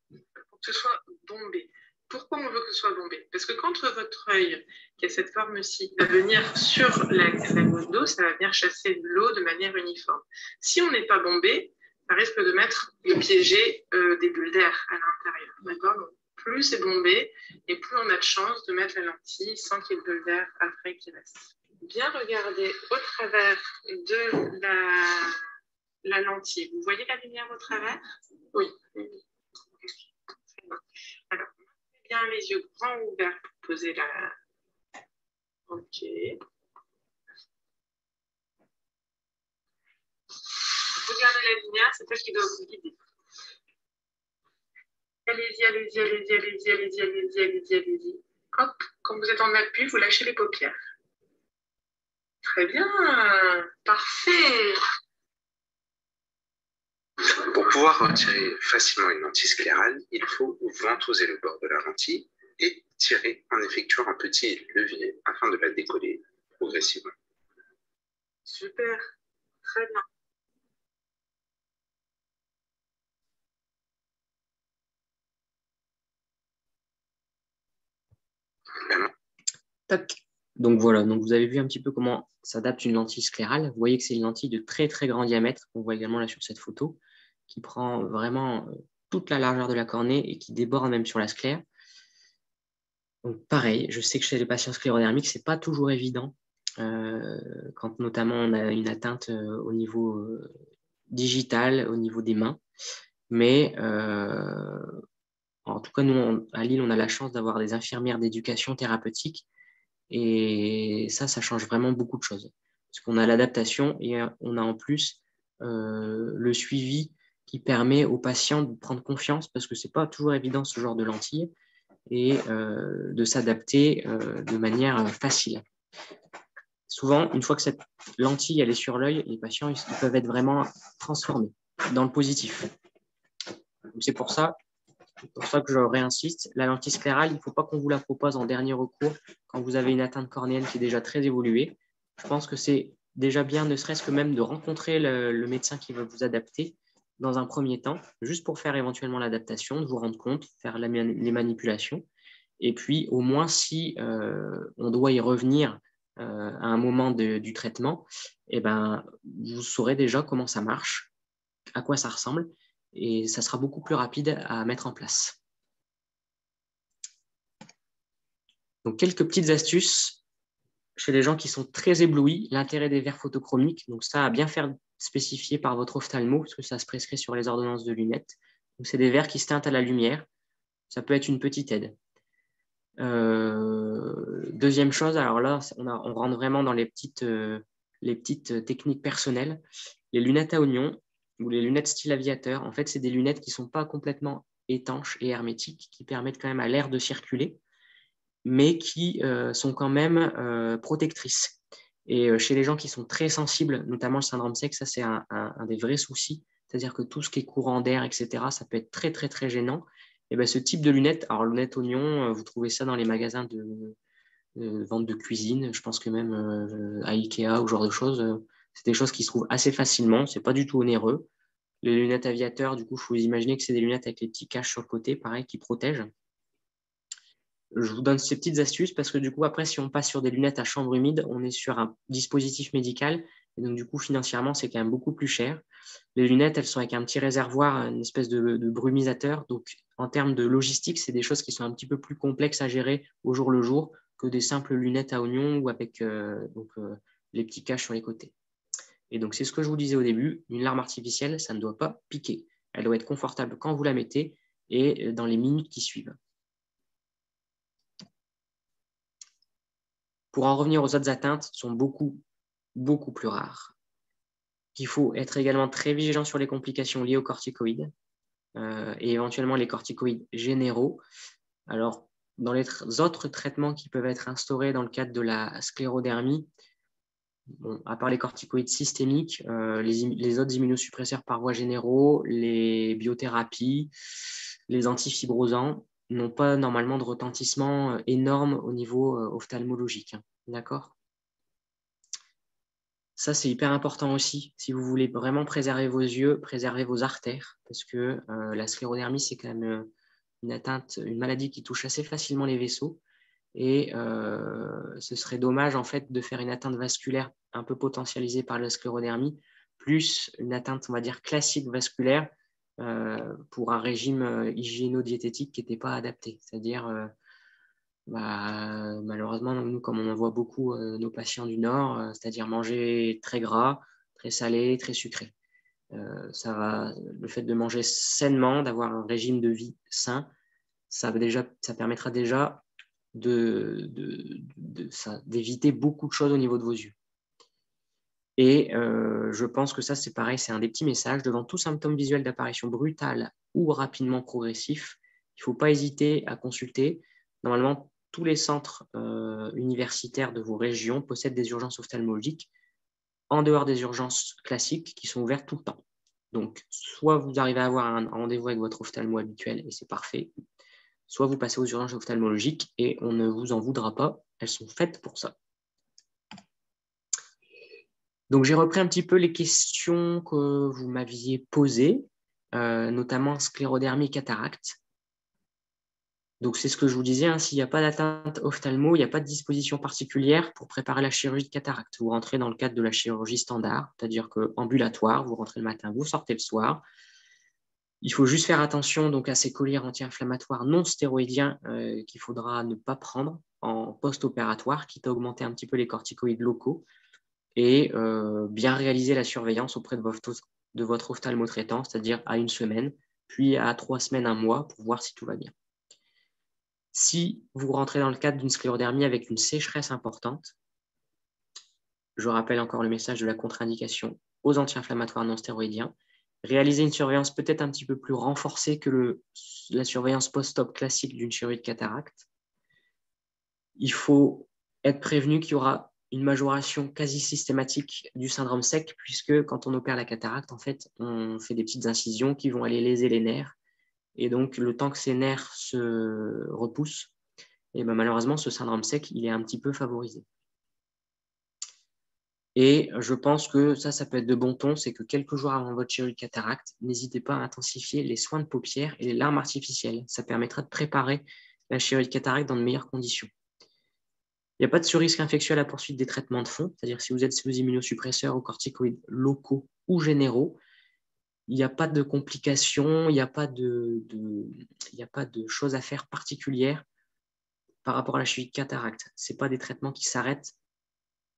pour que ce soit bombé. Pourquoi on veut que ce soit bombé? Parce que quand votre œil, qui a cette forme-ci, va venir sur la goutte d'eau, ça va venir chasser de l'eau de manière uniforme. Si on n'est pas bombé, ça risque de piéger des bulles d'air à l'intérieur. D'accord? Donc, plus c'est bombé et plus on a de chance de mettre la lentille sans qu'il y ait de bulles d'air après qui restent. Bien regarder au travers de la lentille. Vous voyez la lumière au travers? Oui. Alors, bien les yeux grands ouverts pour poser la... Ok. Regardez la lumière, c'est elle qui doit vous guider. Allez-y, allez-y, allez-y, allez-y, allez-y, allez-y, allez-y, allez-y. Hop, quand vous êtes en appui, vous lâchez les paupières. Très bien, parfait. Pour pouvoir retirer facilement une lentille sclérale, il faut ventouser le bord de la lentille et tirer en effectuant un petit levier afin de la décoller progressivement. Super, très bien. Tac. Donc voilà, donc vous avez vu un petit peu comment s'adapte une lentille sclérale. Vous voyez que c'est une lentille de très très grand diamètre, on voit également là sur cette photo, qui prend vraiment toute la largeur de la cornée et qui déborde même sur la sclère. Donc pareil, je sais que chez les patients sclérodermiques, ce n'est pas toujours évident, quand notamment on a une atteinte au niveau digital, au niveau des mains. Mais en tout cas, nous, à Lille, on a la chance d'avoir des infirmières d'éducation thérapeutique. Et ça change vraiment beaucoup de choses. Parce qu'on a l'adaptation et on a en plus le suivi qui permet aux patients de prendre confiance, parce que ce n'est pas toujours évident ce genre de lentilles, et de s'adapter de manière facile. Souvent, une fois que cette lentille elle est sur l'œil, les patients ils peuvent être vraiment transformés dans le positif. C'est pour ça que je réinsiste, la lentille sclérale, il ne faut pas qu'on vous la propose en dernier recours quand vous avez une atteinte cornéenne qui est déjà très évoluée. Je pense que c'est déjà bien, ne serait-ce que même de rencontrer le médecin qui va vous adapter dans un premier temps, juste pour faire éventuellement l'adaptation, de vous rendre compte, faire les manipulations. Et puis, au moins, si on doit y revenir à un moment du traitement, eh ben, vous saurez déjà comment ça marche, à quoi ça ressemble, et ça sera beaucoup plus rapide à mettre en place. Donc, quelques petites astuces chez les gens qui sont très éblouis, l'intérêt des verres photochromiques. Donc, ça, à bien faire spécifier par votre ophtalmo, parce que ça se prescrit sur les ordonnances de lunettes. Donc, c'est des verres qui se teintent à la lumière. Ça peut être une petite aide. Deuxième chose, alors là, on rentre vraiment dans les petites techniques personnelles. Les lunettes à oignon ou les lunettes style aviateur, en fait, c'est des lunettes qui ne sont pas complètement étanches et hermétiques, qui permettent quand même à l'air de circuler, mais qui sont quand même protectrices. Et chez les gens qui sont très sensibles, notamment le syndrome sec, ça c'est un des vrais soucis, c'est-à-dire que tout ce qui est courant d'air, etc., ça peut être très, très, très gênant. Et ben, ce type de lunettes, alors lunettes oignon, vous trouvez ça dans les magasins de vente de cuisine, je pense que même à Ikea ou ce genre de choses, c'est des choses qui se trouvent assez facilement, c'est pas du tout onéreux. Les lunettes aviateurs, du coup, il faut vous imaginer que c'est des lunettes avec les petits caches sur le côté, pareil, qui protègent. Je vous donne ces petites astuces parce que du coup, après, si on passe sur des lunettes à chambre humide, on est sur un dispositif médical. Et donc, du coup, financièrement, c'est quand même beaucoup plus cher. Les lunettes, elles sont avec un petit réservoir, une espèce de brumisateur. Donc, en termes de logistique, c'est des choses qui sont un petit peu plus complexes à gérer au jour le jour que des simples lunettes à oignon ou avec les petits caches sur les côtés. Et donc, c'est ce que je vous disais au début, une larme artificielle, ça ne doit pas piquer. Elle doit être confortable quand vous la mettez et dans les minutes qui suivent. Pour en revenir aux autres atteintes, sont beaucoup, beaucoup plus rares. Il faut être également très vigilant sur les complications liées aux corticoïdes et éventuellement les corticoïdes généraux. Alors, dans les autres traitements qui peuvent être instaurés dans le cadre de la sclérodermie, bon, à part les corticoïdes systémiques, les autres immunosuppresseurs par voie généraux, les biothérapies, les antifibrosants n'ont pas normalement de retentissement énorme au niveau ophtalmologique. D'accord ? Ça, c'est hyper important aussi. Si vous voulez vraiment préserver vos yeux, préserver vos artères, parce que la sclérodermie, c'est quand même une maladie qui touche assez facilement les vaisseaux. Et ce serait dommage, en fait, de faire une atteinte vasculaire un peu potentialisée par la sclérodermie, plus une atteinte, on va dire, classique vasculaire pour un régime hygiéno-diététique qui n'était pas adapté. C'est-à-dire, malheureusement, nous, comme on en voit beaucoup nos patients du Nord, c'est-à-dire manger très gras, très salé, très sucré. Le fait de manger sainement, d'avoir un régime de vie sain, ça permettra déjà d'éviter beaucoup de choses au niveau de vos yeux. Et je pense que ça, c'est pareil, c'est un des petits messages. Devant tout symptôme visuel d'apparition brutale ou rapidement progressif, il ne faut pas hésiter à consulter. Normalement, tous les centres universitaires de vos régions possèdent des urgences ophtalmologiques en dehors des urgences classiques qui sont ouvertes tout le temps. Donc, soit vous arrivez à avoir un rendez-vous avec votre ophtalmo habituel et c'est parfait, soit vous passez aux urgences ophtalmologiques et on ne vous en voudra pas, elles sont faites pour ça. Donc, j'ai repris un petit peu les questions que vous m'aviez posées, notamment sclérodermie et cataracte. Donc, c'est ce que je vous disais, hein, s'il n'y a pas d'atteinte ophtalmo, il n'y a pas de disposition particulière pour préparer la chirurgie de cataracte. Vous rentrez dans le cadre de la chirurgie standard, c'est-à-dire qu'ambulatoire, vous rentrez le matin, vous sortez le soir. Il faut juste faire attention donc, à ces colliers anti-inflammatoires non stéroïdiens qu'il faudra ne pas prendre en post-opératoire, quitte à augmenter un petit peu les corticoïdes locaux et bien réaliser la surveillance auprès de votre ophtalmo-traitant, c'est-à-dire à 1 semaine, puis à 3 semaines, 1 mois, pour voir si tout va bien. Si vous rentrez dans le cadre d'une sclérodermie avec une sécheresse importante, je rappelle encore le message de la contre-indication aux anti-inflammatoires non stéroïdiens, réaliser une surveillance peut-être un petit peu plus renforcée que la surveillance post-op classique d'une chirurgie de cataracte. Il faut être prévenu qu'il y aura une majoration quasi systématique du syndrome sec, puisque quand on opère la cataracte, en fait, on fait des petites incisions qui vont aller léser les nerfs. Et donc, le temps que ces nerfs se repoussent, et ben, malheureusement, ce syndrome sec, il est un petit peu favorisé. Et je pense que ça peut être de bon ton, c'est que quelques jours avant votre chirurgie de cataracte, n'hésitez pas à intensifier les soins de paupières et les larmes artificielles. Ça permettra de préparer la chirurgie de cataracte dans de meilleures conditions. Il n'y a pas de surrisque infectieux à la poursuite des traitements de fond, c'est-à-dire si vous êtes sous immunosuppresseurs ou corticoïdes locaux ou généraux, il n'y a pas de complications, il n'y a pas de choses à faire particulières par rapport à la chirurgie de cataracte. Ce n'est pas des traitements qui s'arrêtent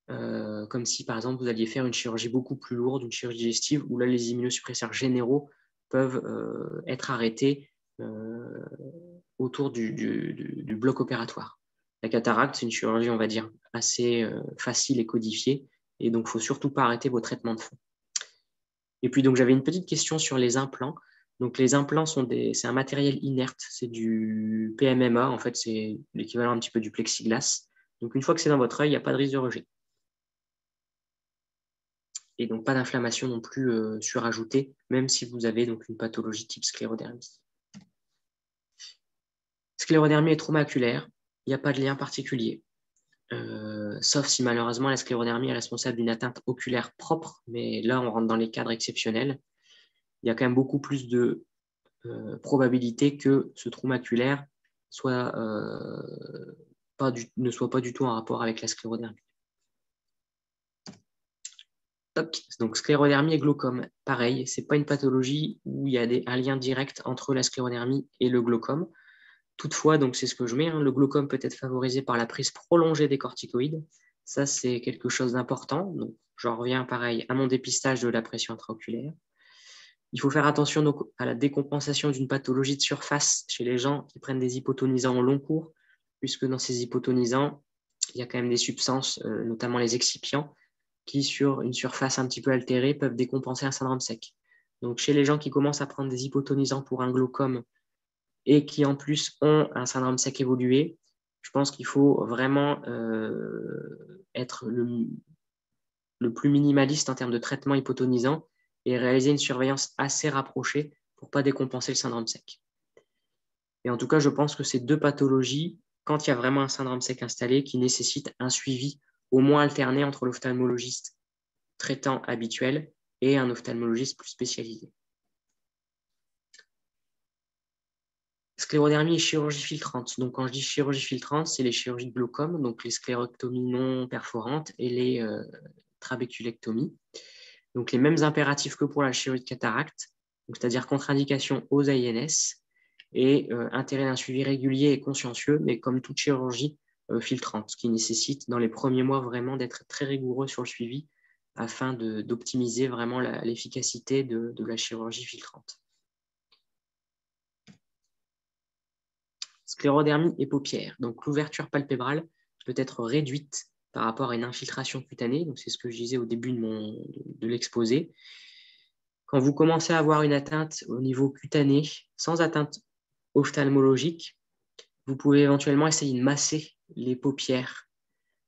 comme si, par exemple, vous alliez faire une chirurgie beaucoup plus lourde, une chirurgie digestive, où là, les immunosuppresseurs généraux peuvent être arrêtés autour du bloc opératoire. La cataracte, c'est une chirurgie, on va dire, assez facile et codifiée, et donc il ne faut surtout pas arrêter vos traitements de fond. Et puis, donc, j'avais une petite question sur les implants. Donc, les implants, c'est un matériel inerte, c'est du PMMA, en fait, c'est l'équivalent un petit peu du plexiglas. Donc, une fois que c'est dans votre œil, il n'y a pas de risque de rejet. Et donc pas d'inflammation non plus surajoutée, même si vous avez donc une pathologie type sclérodermie. Sclérodermie et trauma oculaire, il n'y a pas de lien particulier, sauf si malheureusement la sclérodermie est responsable d'une atteinte oculaire propre, mais là on rentre dans les cadres exceptionnels. Il y a quand même beaucoup plus de probabilité que ce trauma oculaire ne soit pas du tout en rapport avec la sclérodermie. Donc, sclérodermie et glaucome, pareil, ce n'est pas une pathologie où il y a un lien direct entre la sclérodermie et le glaucome. Toutefois, donc c'est ce que je mets, le glaucome peut être favorisé par la prise prolongée des corticoïdes. Ça, c'est quelque chose d'important. Donc, j'en reviens pareil à mon dépistage de la pression intraoculaire. Il faut faire attention donc, à la décompensation d'une pathologie de surface chez les gens qui prennent des hypotonisants au long cours, puisque dans ces hypotonisants, il y a quand même des substances, notamment les excipients, qui, sur une surface un petit peu altérée, peuvent décompenser un syndrome sec. Donc, chez les gens qui commencent à prendre des hypotonisants pour un glaucome et qui, en plus, ont un syndrome sec évolué, je pense qu'il faut vraiment être le plus minimaliste en termes de traitement hypotonisant et réaliser une surveillance assez rapprochée pour ne pas décompenser le syndrome sec. Et en tout cas, je pense que ces deux pathologies, quand il y a vraiment un syndrome sec installé, qui nécessite un suivi au moins alterné entre l'ophtalmologiste traitant habituel et un ophtalmologiste plus spécialisé. Sclérodermie et chirurgie filtrante. Donc, quand je dis chirurgie filtrante, c'est les chirurgies de glaucome, donc les sclérectomies non perforantes et les trabéculectomies. Donc, les mêmes impératifs que pour la chirurgie de cataracte, c'est-à-dire contre-indication aux AINS et intérêt d'un suivi régulier et consciencieux, mais comme toute chirurgie, filtrante, ce qui nécessite dans les premiers mois vraiment d'être très rigoureux sur le suivi afin d'optimiser vraiment l'efficacité de la chirurgie filtrante. Sclérodermie et paupières. Donc l'ouverture palpébrale peut être réduite par rapport à une infiltration cutanée. Donc c'est ce que je disais au début de l'exposé. Quand vous commencez à avoir une atteinte au niveau cutané, sans atteinte ophtalmologique, vous pouvez éventuellement essayer de masser les paupières.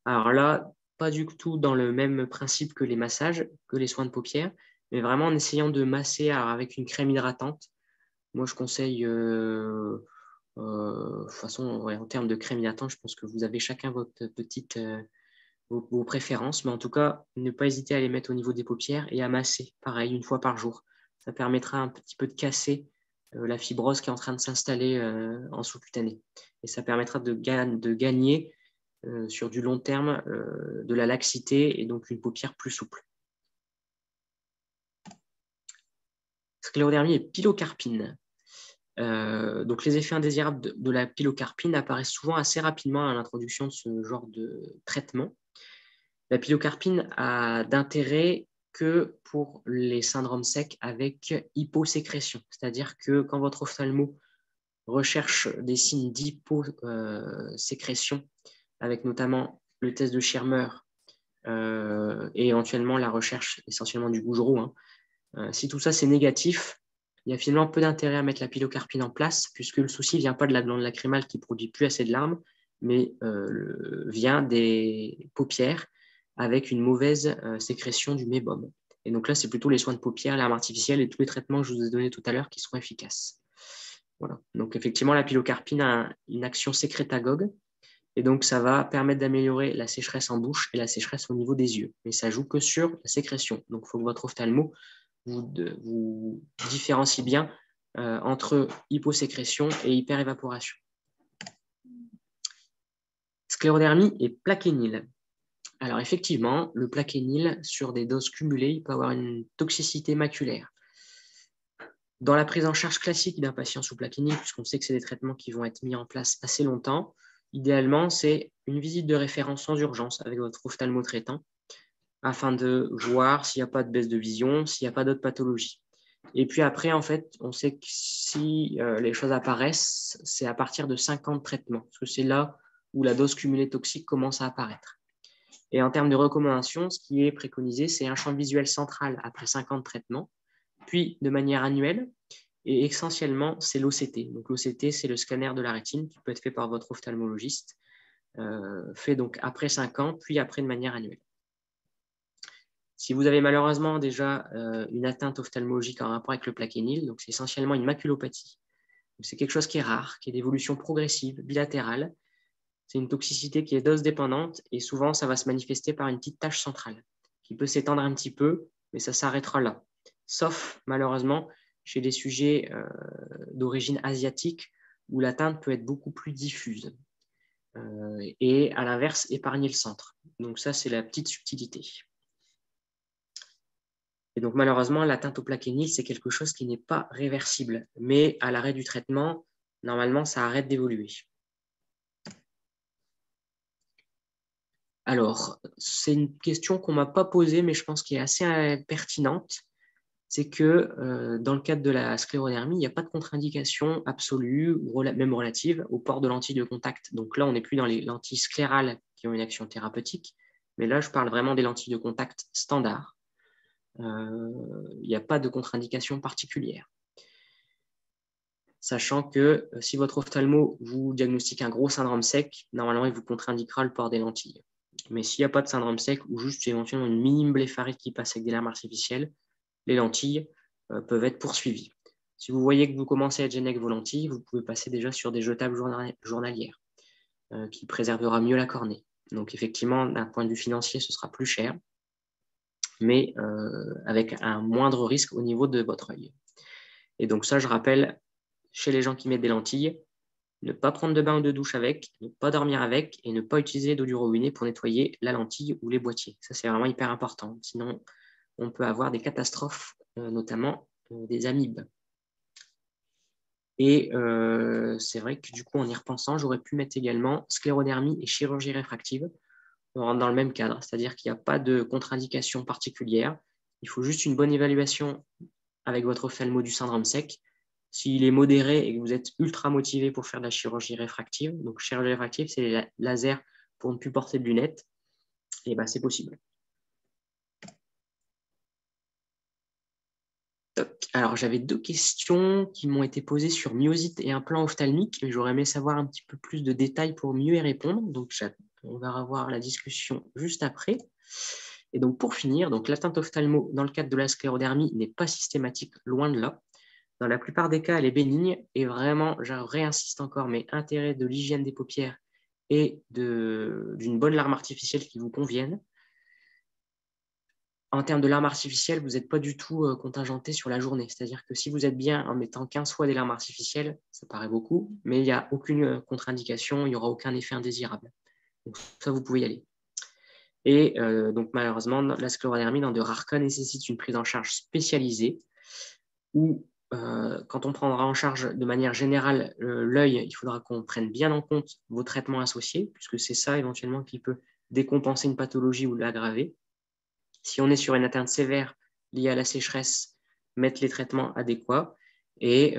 Alors là, pas du tout dans le même principe que les massages, que les soins de paupières, mais vraiment en essayant de masser avec une crème hydratante. Moi, je conseille, de toute façon, ouais, en termes de crème hydratante, je pense que vous avez chacun votre petite, vos préférences, mais en tout cas, ne pas hésiter à les mettre au niveau des paupières et à masser, pareil, 1 fois par jour. Ça permettra un petit peu de casser la fibrose qui est en train de s'installer en sous-cutané. Et ça permettra de gagner sur du long terme de la laxité et donc une paupière plus souple. Sclérodermie et pilocarpine. Donc les effets indésirables de la pilocarpine apparaissent souvent assez rapidement à l'introduction de ce genre de traitement. La pilocarpine a d'intérêt que pour les syndromes secs avec hyposécrétion, c'est-à-dire que quand votre ophtalmo recherche des signes d'hyposécrétion, avec notamment le test de Schirmer et éventuellement la recherche essentiellement du Bougereau, si tout ça c'est négatif, il y a finalement peu d'intérêt à mettre la pilocarpine en place, puisque le souci ne vient pas de la glande lacrymale qui ne produit plus assez de larmes, mais vient des paupières avec une mauvaise sécrétion du mébum. Et donc là, c'est plutôt les soins de paupières, l'arme artificielle et tous les traitements que je vous ai donnés tout à l'heure qui seront efficaces. Voilà. Donc effectivement, la pilocarpine a une action sécrétagogue, et donc ça va permettre d'améliorer la sécheresse en bouche et la sécheresse au niveau des yeux. Mais ça joue que sur la sécrétion. Donc il faut que votre ophtalmo vous différencie bien entre hyposécrétion et hyperévaporation. Sclérodermie et plaquenile. Alors effectivement, le plaquenile, sur des doses cumulées, il peut avoir une toxicité maculaire. Dans la prise en charge classique d'un patient sous plaquenile, puisqu'on sait que c'est des traitements qui vont être mis en place assez longtemps, idéalement, c'est une visite de référence sans urgence avec votre ophtalmo-traitant afin de voir s'il n'y a pas de baisse de vision, s'il n'y a pas d'autres pathologies. Et puis après, en fait, on sait que si les choses apparaissent, c'est à partir de 50 traitements, parce que c'est là où la dose cumulée toxique commence à apparaître. Et en termes de recommandations, ce qui est préconisé, c'est un champ visuel central après 50 traitements, puis de manière annuelle, et essentiellement, c'est l'OCT. Donc l'OCT, c'est le scanner de la rétine qui peut être fait par votre ophtalmologiste, fait donc après 5 ans, puis après de manière annuelle. Si vous avez malheureusement déjà une atteinte ophtalmologique en rapport avec le plaquenile, donc c'est essentiellement une maculopathie. C'est quelque chose qui est rare, qui est d'évolution progressive, bilatérale. C'est une toxicité qui est dose dépendante et souvent ça va se manifester par une petite tache centrale qui peut s'étendre un petit peu, mais ça s'arrêtera là. Sauf malheureusement chez des sujets d'origine asiatique où l'atteinte peut être beaucoup plus diffuse. Et à l'inverse, épargner le centre. Donc ça, c'est la petite subtilité. Et donc, malheureusement, l'atteinte au plaquenile, c'est quelque chose qui n'est pas réversible. Mais à l'arrêt du traitement, normalement, ça arrête d'évoluer. Alors, c'est une question qu'on ne m'a pas posée, mais je pense qu'elle est assez pertinente. C'est que dans le cadre de la sclérodermie, il n'y a pas de contre-indication absolue ou même relative au port de lentilles de contact. Donc là, on n'est plus dans les lentilles sclérales qui ont une action thérapeutique, mais là, je parle vraiment des lentilles de contact standard. Il n'y a pas de contre-indication particulière. Sachant que si votre ophtalmo vous diagnostique un gros syndrome sec, normalement, il vous contre-indiquera le port des lentilles. Mais s'il n'y a pas de syndrome sec ou juste éventuellement une minime blépharite qui passe avec des larmes artificielles, les lentilles peuvent être poursuivies. Si vous voyez que vous commencez à être gêné avec vos lentilles, vous pouvez passer déjà sur des jetables journalières qui préservera mieux la cornée. Donc effectivement, d'un point de vue financier, ce sera plus cher, mais avec un moindre risque au niveau de votre œil. Et donc ça, je rappelle, chez les gens qui mettent des lentilles, ne pas prendre de bain ou de douche avec, ne pas dormir avec et ne pas utiliser d'eau du robinet pour nettoyer la lentille ou les boîtiers. Ça, c'est vraiment hyper important. Sinon, on peut avoir des catastrophes, notamment des amibes. Et c'est vrai que du coup, en y repensant, j'aurais pu mettre également sclérodermie et chirurgie réfractive. On rentre dans le même cadre, c'est-à-dire qu'il n'y a pas de contre-indication particulière. Il faut juste une bonne évaluation avec votre ophtalmo du syndrome sec. S'il est modéré et que vous êtes ultra motivé pour faire de la chirurgie réfractive, donc chirurgie réfractive, c'est les lasers pour ne plus porter de lunettes, et ben c'est possible. Alors, j'avais 2 questions qui m'ont été posées sur myosite et implant ophtalmique, et j'aurais aimé savoir un petit peu plus de détails pour mieux y répondre. Donc, on va revoir la discussion juste après. Et donc, pour finir, donc l'atteinte ophtalmo dans le cadre de la sclérodermie n'est pas systématique, loin de là. Dans la plupart des cas, elle est bénigne et vraiment, je réinsiste encore, mais intérêt de l'hygiène des paupières et d'une bonne larme artificielle qui vous convienne. En termes de larmes artificielles, vous n'êtes pas du tout contingenté sur la journée. C'est-à-dire que si vous êtes bien en mettant 15 fois des larmes artificielles, ça paraît beaucoup, mais il n'y a aucune contre-indication, il n'y aura aucun effet indésirable. Donc ça, vous pouvez y aller. Et donc malheureusement, la sclérodermie, dans de rares cas, nécessite une prise en charge spécialisée où, quand on prendra en charge de manière générale l'œil, il faudra qu'on prenne bien en compte vos traitements associés, puisque c'est ça éventuellement qui peut décompenser une pathologie ou l'aggraver. Si on est sur une atteinte sévère liée à la sécheresse, mettre les traitements adéquats. Et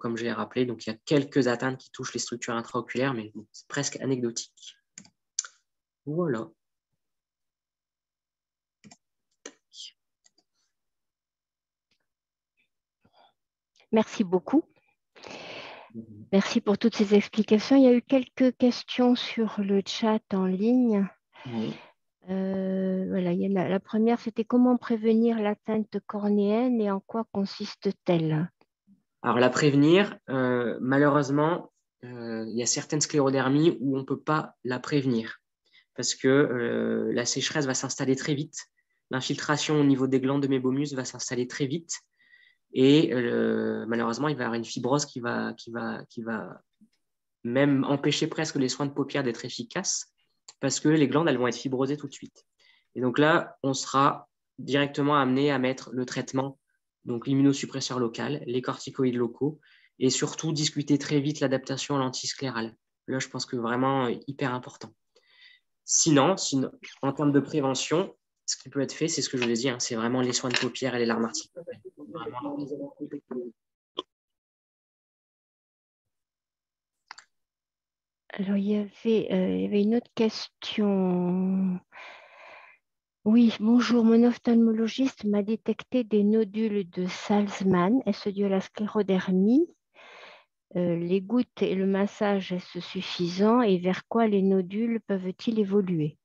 comme j'ai rappelé, donc il y a quelques atteintes qui touchent les structures intraoculaires, mais bon, c'est presque anecdotique. Voilà. Merci beaucoup. Merci pour toutes ces explications. Il y a eu quelques questions sur le chat en ligne. Oui. Voilà, la première, c'était comment prévenir l'atteinte cornéenne et en quoi consiste-t-elle? Alors, la prévenir, malheureusement, il y a certaines sclérodermies où on ne peut pas la prévenir parce que la sécheresse va s'installer très vite. L'infiltration au niveau des glandes de mébomus va s'installer très vite. Et malheureusement, il va y avoir une fibrose qui va même empêcher presque les soins de paupières d'être efficaces parce que les glandes, elles vont être fibrosées tout de suite. Et donc là, on sera directement amené à mettre le traitement, donc l'immunosuppresseur local, les corticoïdes locaux, et surtout discuter très vite l'adaptation à l'antisclérale. Là, je pense que vraiment hyper important. Sinon, en termes de prévention, ce qui peut être fait, c'est ce que je vous ai dit, hein, c'est vraiment les soins de paupières et les larmes artificielles. Alors, il y avait une autre question. Oui, bonjour, mon ophtalmologiste m'a détecté des nodules de Salzmann. Est-ce dû à la sclérodermie? Les gouttes et le massage, est-ce suffisant? Et vers quoi les nodules peuvent-ils évoluer?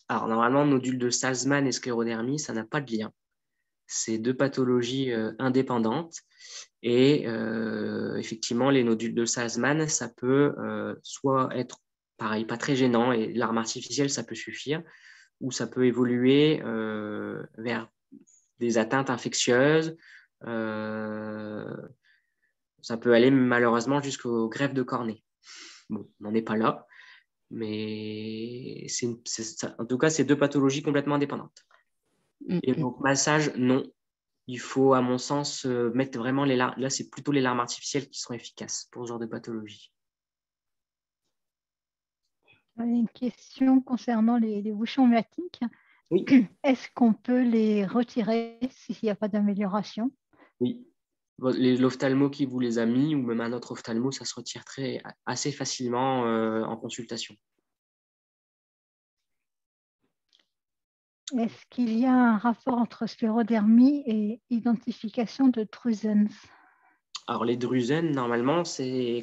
Alors, normalement, nodule de Salzmann et sclérodermie, ça n'a pas de lien. C'est deux pathologies indépendantes. Et effectivement, les nodules de Salzmann, ça peut soit être, pareil, pas très gênant, et l'arme artificielle, ça peut suffire, ou ça peut évoluer vers des atteintes infectieuses. Ça peut aller malheureusement jusqu'aux greffes de cornée. Bon, on n'en est pas là, mais en tout cas, c'est deux pathologies complètement indépendantes. Et donc, massage, non. Il faut, à mon sens, mettre vraiment les larmes. Là, c'est plutôt les larmes artificielles qui sont efficaces pour ce genre de pathologie. Une question concernant les bouchons myotiques. Oui. Est-ce qu'on peut les retirer s'il n'y a pas d'amélioration? Oui. L'ophtalmo qui vous les a mis, ou même un autre ophtalmo, ça se retire assez facilement en consultation. Est-ce qu'il y a un rapport entre sclérodermie et identification de Drüsen? Alors, les Drüsen, normalement,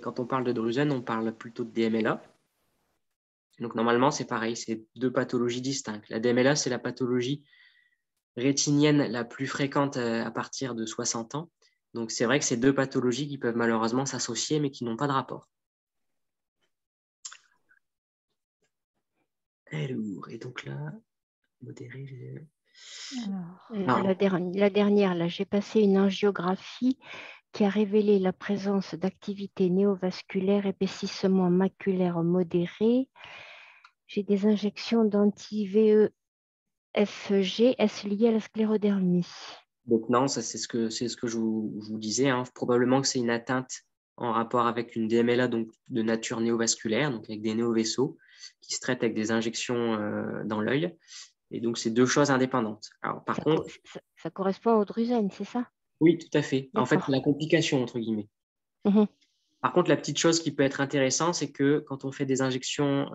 quand on parle de Drüsen, on parle plutôt de DMLA. Donc, normalement, c'est pareil, c'est deux pathologies distinctes. La DMLA, c'est la pathologie rétinienne la plus fréquente à partir de 60 ans. Donc, c'est vrai que c'est deux pathologies qui peuvent malheureusement s'associer, mais qui n'ont pas de rapport. Et donc là, modéré. La dernière, là, j'ai passé une angiographie qui a révélé la présence d'activité néovasculaire, épaississement maculaire modéré. J'ai des injections d'anti-VEFG. Est-ce lié à la sclérodermie? Donc non, ça c'est ce que je vous disais. Hein. Probablement que c'est une atteinte en rapport avec une DMLA donc de nature néovasculaire, donc avec des néovaisseaux qui se traitent avec des injections dans l'œil. Et donc c'est deux choses indépendantes. Alors par contre, ça correspond au Drüsen, c'est ça? Oui, tout à fait. En fait, c'est la complication entre guillemets. Par contre, la petite chose qui peut être intéressante, c'est que quand on fait des injections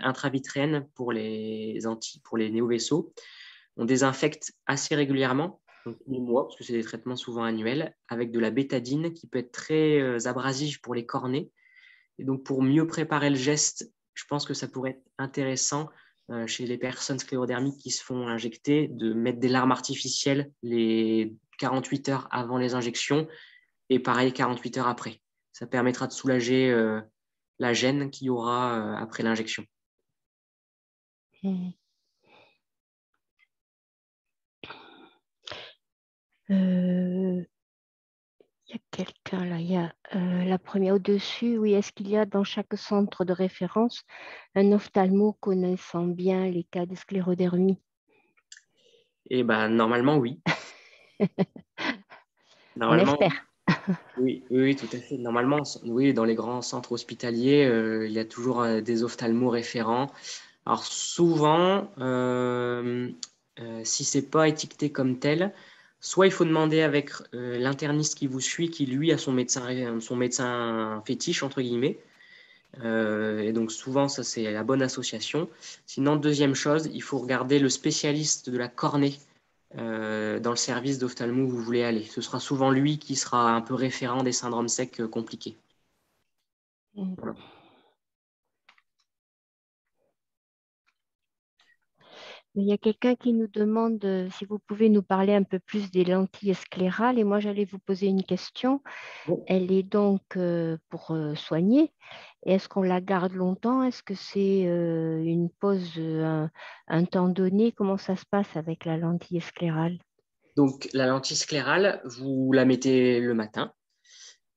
intravitréennes pour les néovaisseaux, on désinfecte assez régulièrement, donc tous les mois, parce que c'est des traitements souvent annuels, avec de la bétadine qui peut être très abrasive pour les cornées. Et donc, pour mieux préparer le geste, je pense que ça pourrait être intéressant chez les personnes sclérodermiques qui se font injecter de mettre des larmes artificielles les 48 heures avant les injections et pareil 48 heures après. Ça permettra de soulager la gêne qu'il y aura après l'injection. Il y a quelqu'un là, il y a la première au-dessus. Oui, est-ce qu'il y a dans chaque centre de référence un ophtalmo connaissant bien les cas de sclérodermie? Et ben normalement, oui. On Normalement, espère. oui, oui, oui, tout à fait. Normalement, oui, dans les grands centres hospitaliers, il y a toujours des ophtalmos référents. Alors souvent, si c'est pas étiqueté comme tel, soit il faut demander avec l'interniste qui vous suit, qui lui a son médecin fétiche entre guillemets. Et donc souvent, ça c'est la bonne association. Sinon, deuxième chose, il faut regarder le spécialiste de la cornée dans le service d'ophtalmo où vous voulez aller. Ce sera souvent lui qui sera un peu référent des syndromes secs compliqués. Voilà. Il y a quelqu'un qui nous demande si vous pouvez nous parler un peu plus des lentilles sclérales. Et moi, j'allais vous poser une question. Bon. Elle est donc pour soigner. Est-ce qu'on la garde longtemps? Est-ce que c'est une pause un temps donné? Comment ça se passe avec la lentille sclérale? Donc la lentille sclérale, vous la mettez le matin,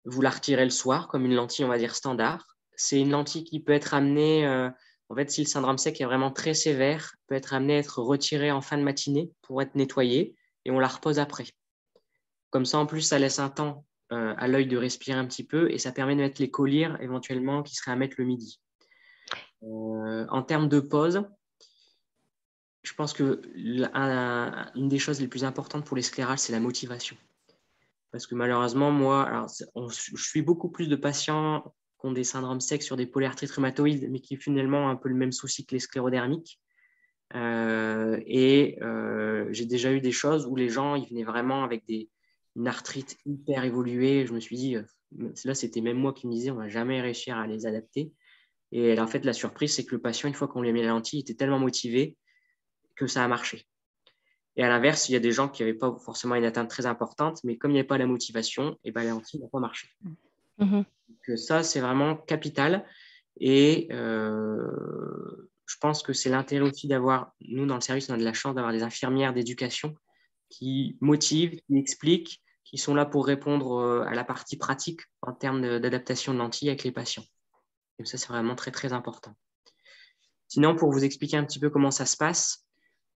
vous la retirez le soir comme une lentille, on va dire, standard. C'est une lentille qui peut être amenée, en fait, si le syndrome sec est vraiment très sévère, peut être amenée à être retirée en fin de matinée pour être nettoyée et on la repose après. Comme ça, en plus, ça laisse un temps à l'œil de respirer un petit peu et ça permet de mettre les collyres éventuellement qui seraient à mettre le midi. En termes de pause, je pense que une des choses les plus importantes pour les sclérales, c'est la motivation. Parce que malheureusement, moi, alors, je suis beaucoup plus de patients qui ont des syndromes secs sur des polyarthrites rhumatoïdes, mais qui finalement ont un peu le même souci que les sclérodermiques. J'ai déjà eu des choses où les gens, ils venaient vraiment avec une arthrite hyper évoluée. Je me suis dit, là, c'était même moi qui me disais, on va jamais réussir à les adapter. Et en fait, la surprise, c'est que le patient, une fois qu'on lui a mis la lentille, il était tellement motivé que ça a marché. Et à l'inverse, il y a des gens qui n'avaient pas forcément une atteinte très importante, mais comme il n'y avait pas la motivation, et ben, la lentille n'a pas marché. Mhm. Donc, ça, c'est vraiment capital. Et je pense que c'est l'intérêt aussi d'avoir, nous, dans le service, on a de la chance d'avoir des infirmières d'éducation qui motivent, qui expliquent, qui sont là pour répondre à la partie pratique en termes d'adaptation de lentilles avec les patients. Et ça, c'est vraiment très, très important. Sinon, pour vous expliquer un petit peu comment ça se passe,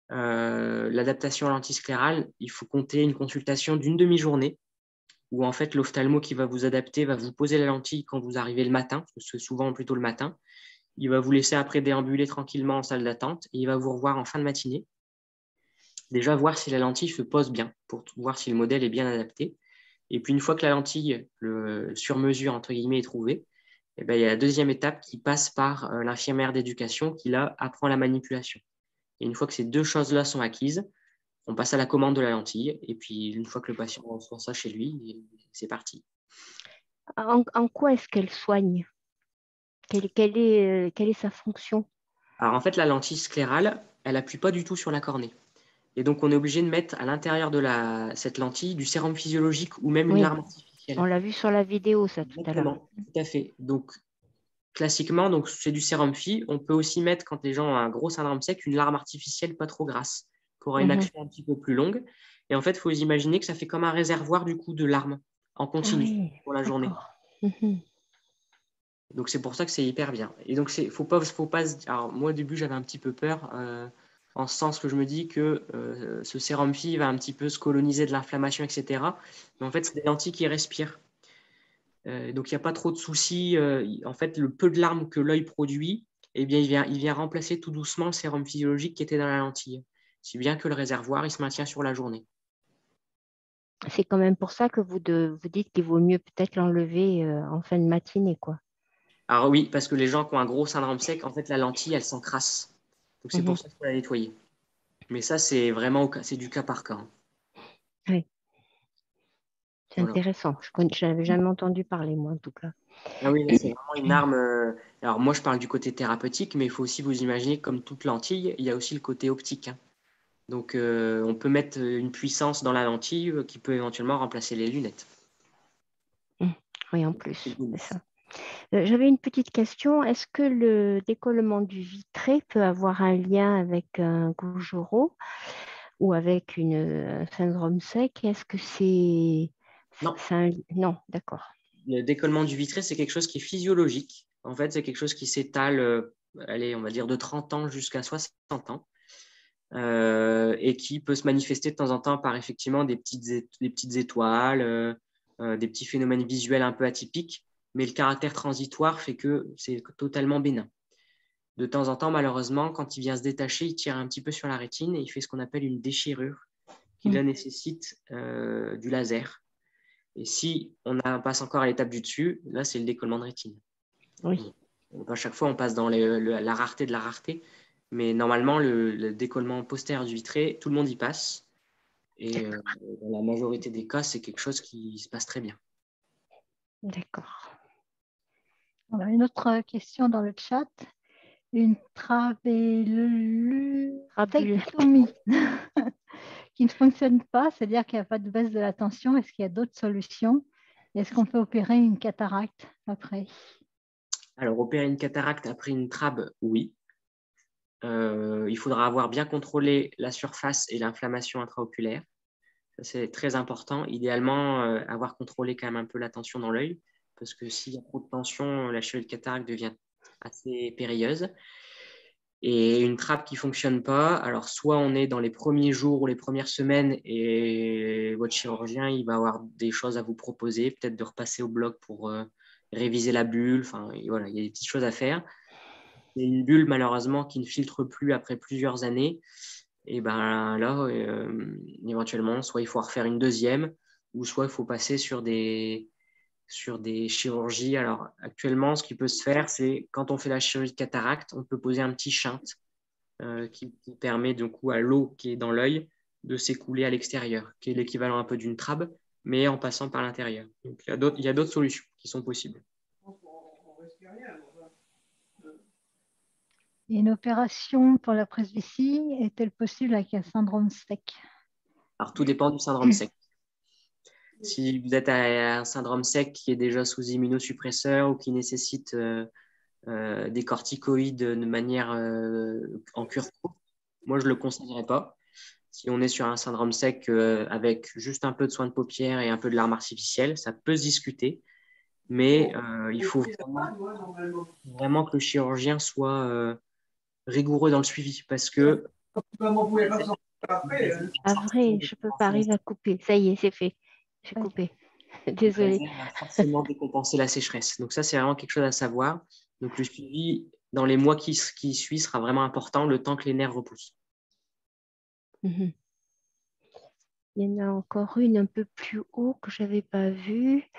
l'adaptation à lentilles sclérales, il faut compter une consultation d'une demi-journée où en fait l'ophtalmo qui va vous adapter va vous poser la lentille quand vous arrivez le matin, parce que c'est souvent plutôt le matin. Il va vous laisser après déambuler tranquillement en salle d'attente et il va vous revoir en fin de matinée. Déjà voir si la lentille se pose bien pour voir si le modèle est bien adapté. Et puis une fois que la lentille, le sur-mesure entre guillemets, est trouvée, eh bien, il y a la deuxième étape qui passe par l'infirmière d'éducation qui là apprend la manipulation. Et une fois que ces deux choses-là sont acquises, on passe à la commande de la lentille. Et puis, une fois que le patient reçoit ça chez lui, c'est parti. En quoi est-ce qu'elle soigne? Quelle est sa fonction? Alors, en fait, la lentille sclérale, elle n'appuie pas du tout sur la cornée. Et donc, on est obligé de mettre à l'intérieur de cette lentille du sérum physiologique ou même une Oui, larme on artificielle. l'a vu sur la vidéo, ça, tout à l'heure. Exactement, tout à fait. Donc, classiquement, donc, c'est du sérum phy. On peut aussi mettre, quand les gens ont un gros syndrome sec, une larme artificielle pas trop grasse, qui aura une Mhm. action un petit peu plus longue. Et en fait, il faut imaginer que ça fait comme un réservoir du coup de larmes en Ah continu oui, pour la journée. d'accord. Mhm. Donc c'est pour ça que c'est hyper bien. Et donc faut pas alors moi au début j'avais un petit peu peur en ce sens que je me dis que ce sérum phy va un petit peu se coloniser de l'inflammation, etc. Mais en fait c'est des lentilles qui respirent. Donc il n'y a pas trop de soucis. En fait le peu de larmes que l'œil produit, eh bien il vient remplacer tout doucement le sérum physiologique qui était dans la lentille. Si bien que le réservoir il se maintient sur la journée. C'est quand même pour ça que vous dites qu'il vaut mieux peut-être l'enlever en fin de matinée, quoi. Alors oui, parce que les gens qui ont un gros syndrome sec, en fait la lentille elle s'encrasse. Donc c'est Mhm. pour ça qu'il faut la nettoyer. Mais ça c'est vraiment c'est du cas par cas. Oui. C'est Voilà. intéressant. Je n'avais jamais entendu parler, moi, en tout cas. Ah oui, là, c'est vraiment une arme. Alors moi, je parle du côté thérapeutique, mais il faut aussi vous imaginer, que comme toute lentille, il y a aussi le côté optique, hein. Donc, on peut mettre une puissance dans la lentille qui peut éventuellement remplacer les lunettes. Oui, en plus, c'est ça. J'avais une petite question. Est-ce que le décollement du vitré peut avoir un lien avec un Gougerot ou avec un syndrome sec? Est-ce que Non, Non, d'accord. le décollement du vitré, c'est quelque chose qui est physiologique. En fait, c'est quelque chose qui s'étale, allez, on va dire de 30 ans jusqu'à 60 ans. Et qui peut se manifester de temps en temps par effectivement des petites étoiles, des petits phénomènes visuels un peu atypiques, mais le caractère transitoire fait que c'est totalement bénin. De temps en temps, malheureusement, quand il vient se détacher, il tire un petit peu sur la rétine et il fait ce qu'on appelle une déchirure qui là nécessite du laser. Et si on passe encore à l'étape du dessus, là, c'est le décollement de rétine. Oui. Donc, à chaque fois, on passe dans la rareté de la rareté. Mais normalement, le décollement postérieur du vitré, tout le monde y passe. Et dans la majorité des cas, c'est quelque chose qui se passe très bien. D'accord. On a une autre question dans le chat. Une trabélulectomie qui ne fonctionne pas, c'est-à-dire qu'il n'y a pas de baisse de la tension. Est-ce qu'il y a d'autres solutions? Est-ce qu'on peut opérer une cataracte après? Alors, opérer une cataracte après une trabe, oui. Il faudra avoir bien contrôlé la surface et l'inflammation intraoculaire. Ça, c'est très important. Idéalement, avoir contrôlé quand même un peu la tension dans l'œil, parce que s'il y a trop de tension, la cheville de cataracte devient assez périlleuse. Et une trappe qui ne fonctionne pas, alors soit on est dans les premiers jours ou les premières semaines et votre chirurgien il va avoir des choses à vous proposer, peut-être de repasser au bloc pour réviser la bulle, enfin voilà, il y a des petites choses à faire. Et une bulle malheureusement qui ne filtre plus après plusieurs années, et ben là éventuellement soit il faut refaire une deuxième ou soit il faut passer sur des chirurgies. Alors, actuellement, ce qui peut se faire, c'est quand on fait la chirurgie de cataracte, on peut poser un petit shunt qui permet du coup à l'eau qui est dans l'œil de s'écouler à l'extérieur, qui est l'équivalent un peu d'une trabe, mais en passant par l'intérieur. Donc, il y a d'autres solutions qui sont possibles. Et une opération pour la presbytie est-elle possible avec un syndrome sec? Alors, tout dépend du syndrome sec. Si vous êtes à un syndrome sec qui est déjà sous immunosuppresseur ou qui nécessite des corticoïdes de manière en cure courte, moi, je ne le conseillerais pas. Si on est sur un syndrome sec avec juste un peu de soin de paupières et un peu de larmes artificielles, ça peut se discuter, mais il faut vraiment que le chirurgien soit rigoureux dans le suivi parce que... Pas vrai, je ne peux pas arriver à couper. Ça y est, c'est fait. J'ai coupé. Désolée. va forcément décompenser la sécheresse. Donc ça, c'est vraiment quelque chose à savoir. Donc le suivi dans les mois qui suivent sera vraiment important, le temps que les nerfs repoussent. Il y en a encore une un peu plus haut que je n'avais pas vue.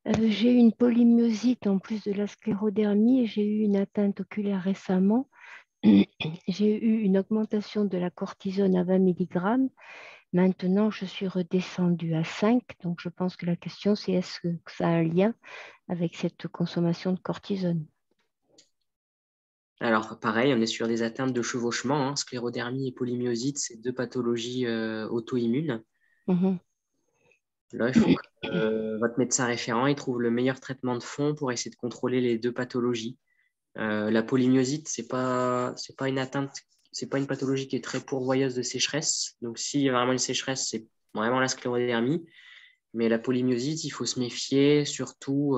J'ai eu une polymyosite en plus de la sclérodermie et j'ai eu une atteinte oculaire récemment. J'ai eu une augmentation de la cortisone à 20 mg. Maintenant, je suis redescendue à 5. Donc, je pense que la question, c'est est-ce que ça a un lien avec cette consommation de cortisone? Alors, pareil, on est sur des atteintes de chevauchement, hein. Sclérodermie et polymyosite, c'est deux pathologies auto-immunes. Là, il faut que votre médecin référent il trouve le meilleur traitement de fond pour essayer de contrôler les deux pathologies. La polymyosite, c'est pas une atteinte, c'est pas une pathologie qui est très pourvoyeuse de sécheresse. Donc, s'il y a vraiment une sécheresse, c'est vraiment la sclérodermie. Mais la polymyosite, il faut se méfier surtout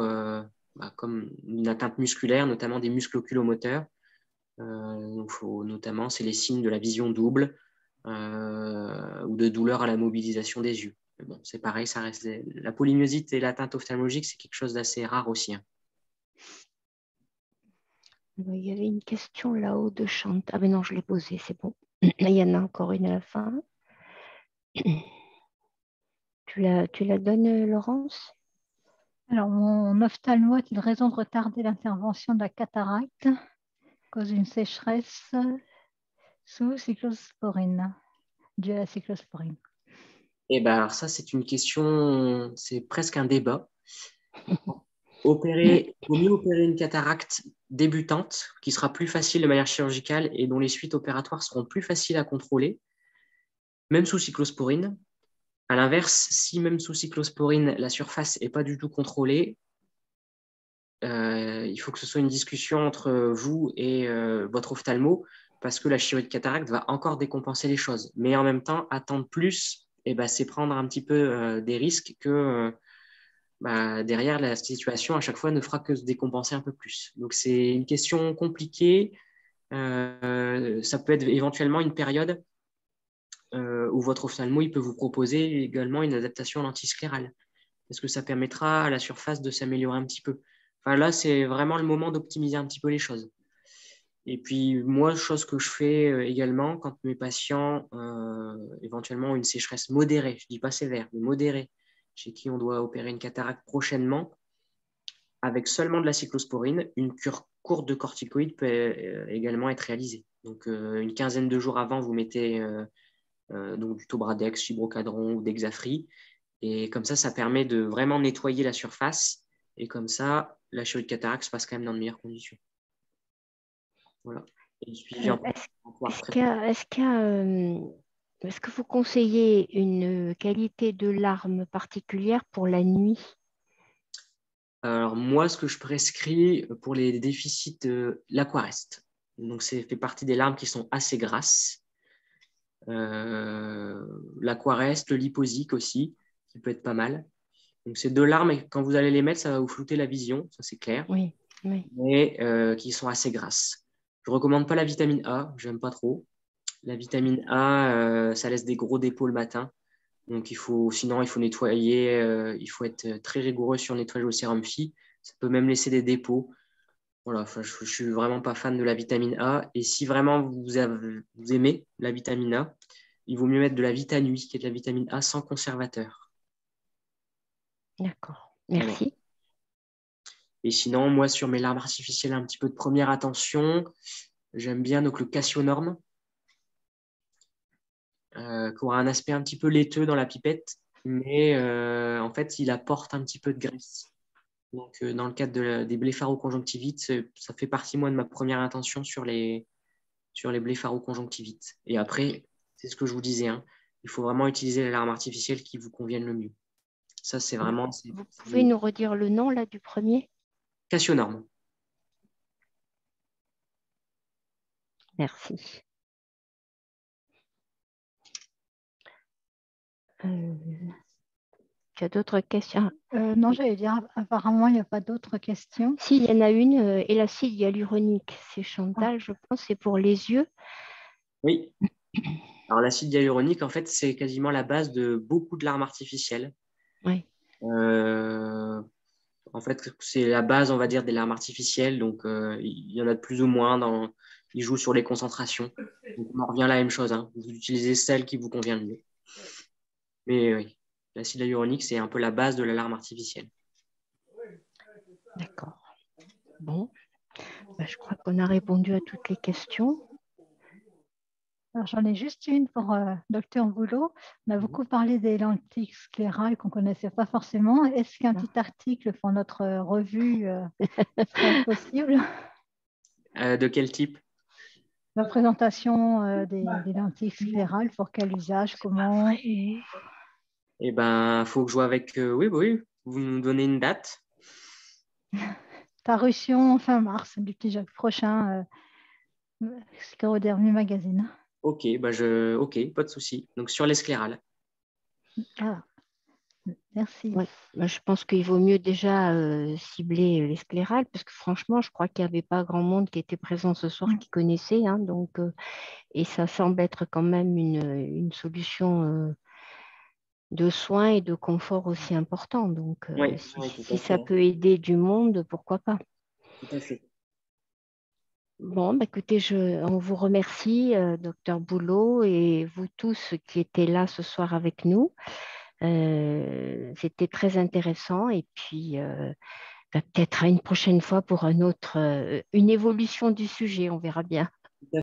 comme une atteinte musculaire, notamment des muscles oculomoteurs. Notamment, c'est les signes de la vision double ou de douleur à la mobilisation des yeux. Mais bon, c'est pareil, ça reste la polymyosite et l'atteinte ophtalmologique, c'est quelque chose d'assez rare aussi, hein. Il y avait une question là-haut de Chantal. Ah, mais non, je l'ai posée, c'est bon. Il y en a encore une à la fin. Tu la donnes, Laurence? Alors, mon ophtalmo a-t-il raison de retarder l'intervention de la cataracte à cause d'une sécheresse sous cyclosporine, due à la cyclosporine? Et ben alors ça, c'est une question, c'est presque un débat. Vaut mieux opérer une cataracte débutante qui sera plus facile de manière chirurgicale et dont les suites opératoires seront plus faciles à contrôler, même sous cyclosporine. À l'inverse, si même sous cyclosporine, la surface n'est pas du tout contrôlée, il faut que ce soit une discussion entre vous et votre ophtalmo parce que la chirurgie de cataracte va encore décompenser les choses. Mais en même temps, attendre plus, c'est prendre un petit peu des risques que derrière, la situation, à chaque fois, ne fera que se décompenser un peu plus. Donc, c'est une question compliquée. Ça peut être éventuellement une période où votre ophtalmo il peut vous proposer également une adaptation antisclérale. Est-ce que ça permettra à la surface de s'améliorer un petit peu? Enfin, là, c'est vraiment le moment d'optimiser un petit peu les choses. Et puis, moi, chose que je fais également quand mes patients éventuellement ont une sécheresse modérée, je ne dis pas sévère, mais modérée, chez qui on doit opérer une cataracte prochainement, avec seulement de la cyclosporine, une cure courte de corticoïdes peut également être réalisée. Donc, une quinzaine de jours avant, vous mettez donc du Tobradex, Fibrocadron ou Dexafri. Et comme ça permet de vraiment nettoyer la surface. Et comme ça, la chirurgie de cataracte se passe quand même dans de meilleures conditions. Voilà. Et le suivi est-ce que vous conseillez une qualité de larme particulière pour la nuit? Alors moi, ce que je prescris pour les déficits, l'Aquarest. Donc, c'est fait partie des larmes qui sont assez grasses. L'Aquarest, le Liposique aussi, qui peut être pas mal. Donc, ces deux larmes, quand vous allez les mettre, ça va vous flouter la vision, ça c'est clair. Oui, oui. Mais qui sont assez grasses. Je ne recommande pas la vitamine A, j'aime pas trop. La vitamine A, ça laisse des gros dépôts le matin. Donc, sinon, il faut nettoyer. Il faut être très rigoureux sur le nettoyage au sérum Phi. Ça peut même laisser des dépôts. Voilà, je ne suis vraiment pas fan de la vitamine A. Et si vraiment vous aimez la vitamine A, il vaut mieux mettre de la Vitanui, qui est de la vitamine A sans conservateur. D'accord, merci. Voilà. Et sinon, moi, sur mes larmes artificielles, un petit peu de première attention, j'aime bien donc, le Cassionorm, qui aura un aspect un petit peu laiteux dans la pipette, mais en fait, il apporte un petit peu de graisse. Donc, dans le cadre des blépharoconjonctivites, ça fait partie, moi, de ma première intention sur les blépharoconjonctivites. Et après, c'est ce que je vous disais, hein, il faut vraiment utiliser les larmes artificielles qui vous conviennent le mieux. Ça, c'est vraiment... Vous pouvez nous redire le nom là, du premier? Cassionorm. Merci. Tu as d'autres questions? Non, j'allais dire, apparemment, il n'y a pas d'autres questions. Si, il y en a une, et l'acide hyaluronique. C'est Chantal, je pense, c'est pour les yeux. Oui. Alors, l'acide hyaluronique, en fait, c'est quasiment la base de beaucoup de larmes artificielles. Oui. En fait, c'est la base, on va dire, des larmes artificielles. Donc, il y en a de plus ou moins. Ils jouent sur les concentrations. Donc, on en revient à la même chose. Hein. Vous utilisez celle qui vous convient le mieux. Mais oui, l'acide hyaluronique, c'est un peu la base de la larme artificielle. D'accord. Bon, je crois qu'on a répondu à toutes les questions. Alors, j'en ai juste une pour Dr Boulot. On a beaucoup parlé des lentilles sclérales qu'on ne connaissait pas forcément. Est-ce qu'un petit article pour notre revue serait possible? De quel type? La présentation des lentilles sclérales, pour quel usage, comment? Eh bien, il faut que je joue avec... oui, vous nous donnez une date. Parution fin mars du petit Jacques prochain, Sclérodermie Magazine. Ok, pas de souci. Donc, sur les sclérales. Ah, merci. Ouais, je pense qu'il vaut mieux déjà cibler les sclérales, parce que franchement, je crois qu'il n'y avait pas grand monde qui était présent ce soir qui connaissait. Hein, donc, et ça semble être quand même une solution de soins et de confort aussi important. Donc, si ça peut aider du monde, pourquoi pas? Tout à fait. Bon, écoutez, on vous remercie, Dr Boulot, et vous tous qui étaient là ce soir avec nous. C'était très intéressant, et puis peut-être à une prochaine fois pour une évolution du sujet, on verra bien.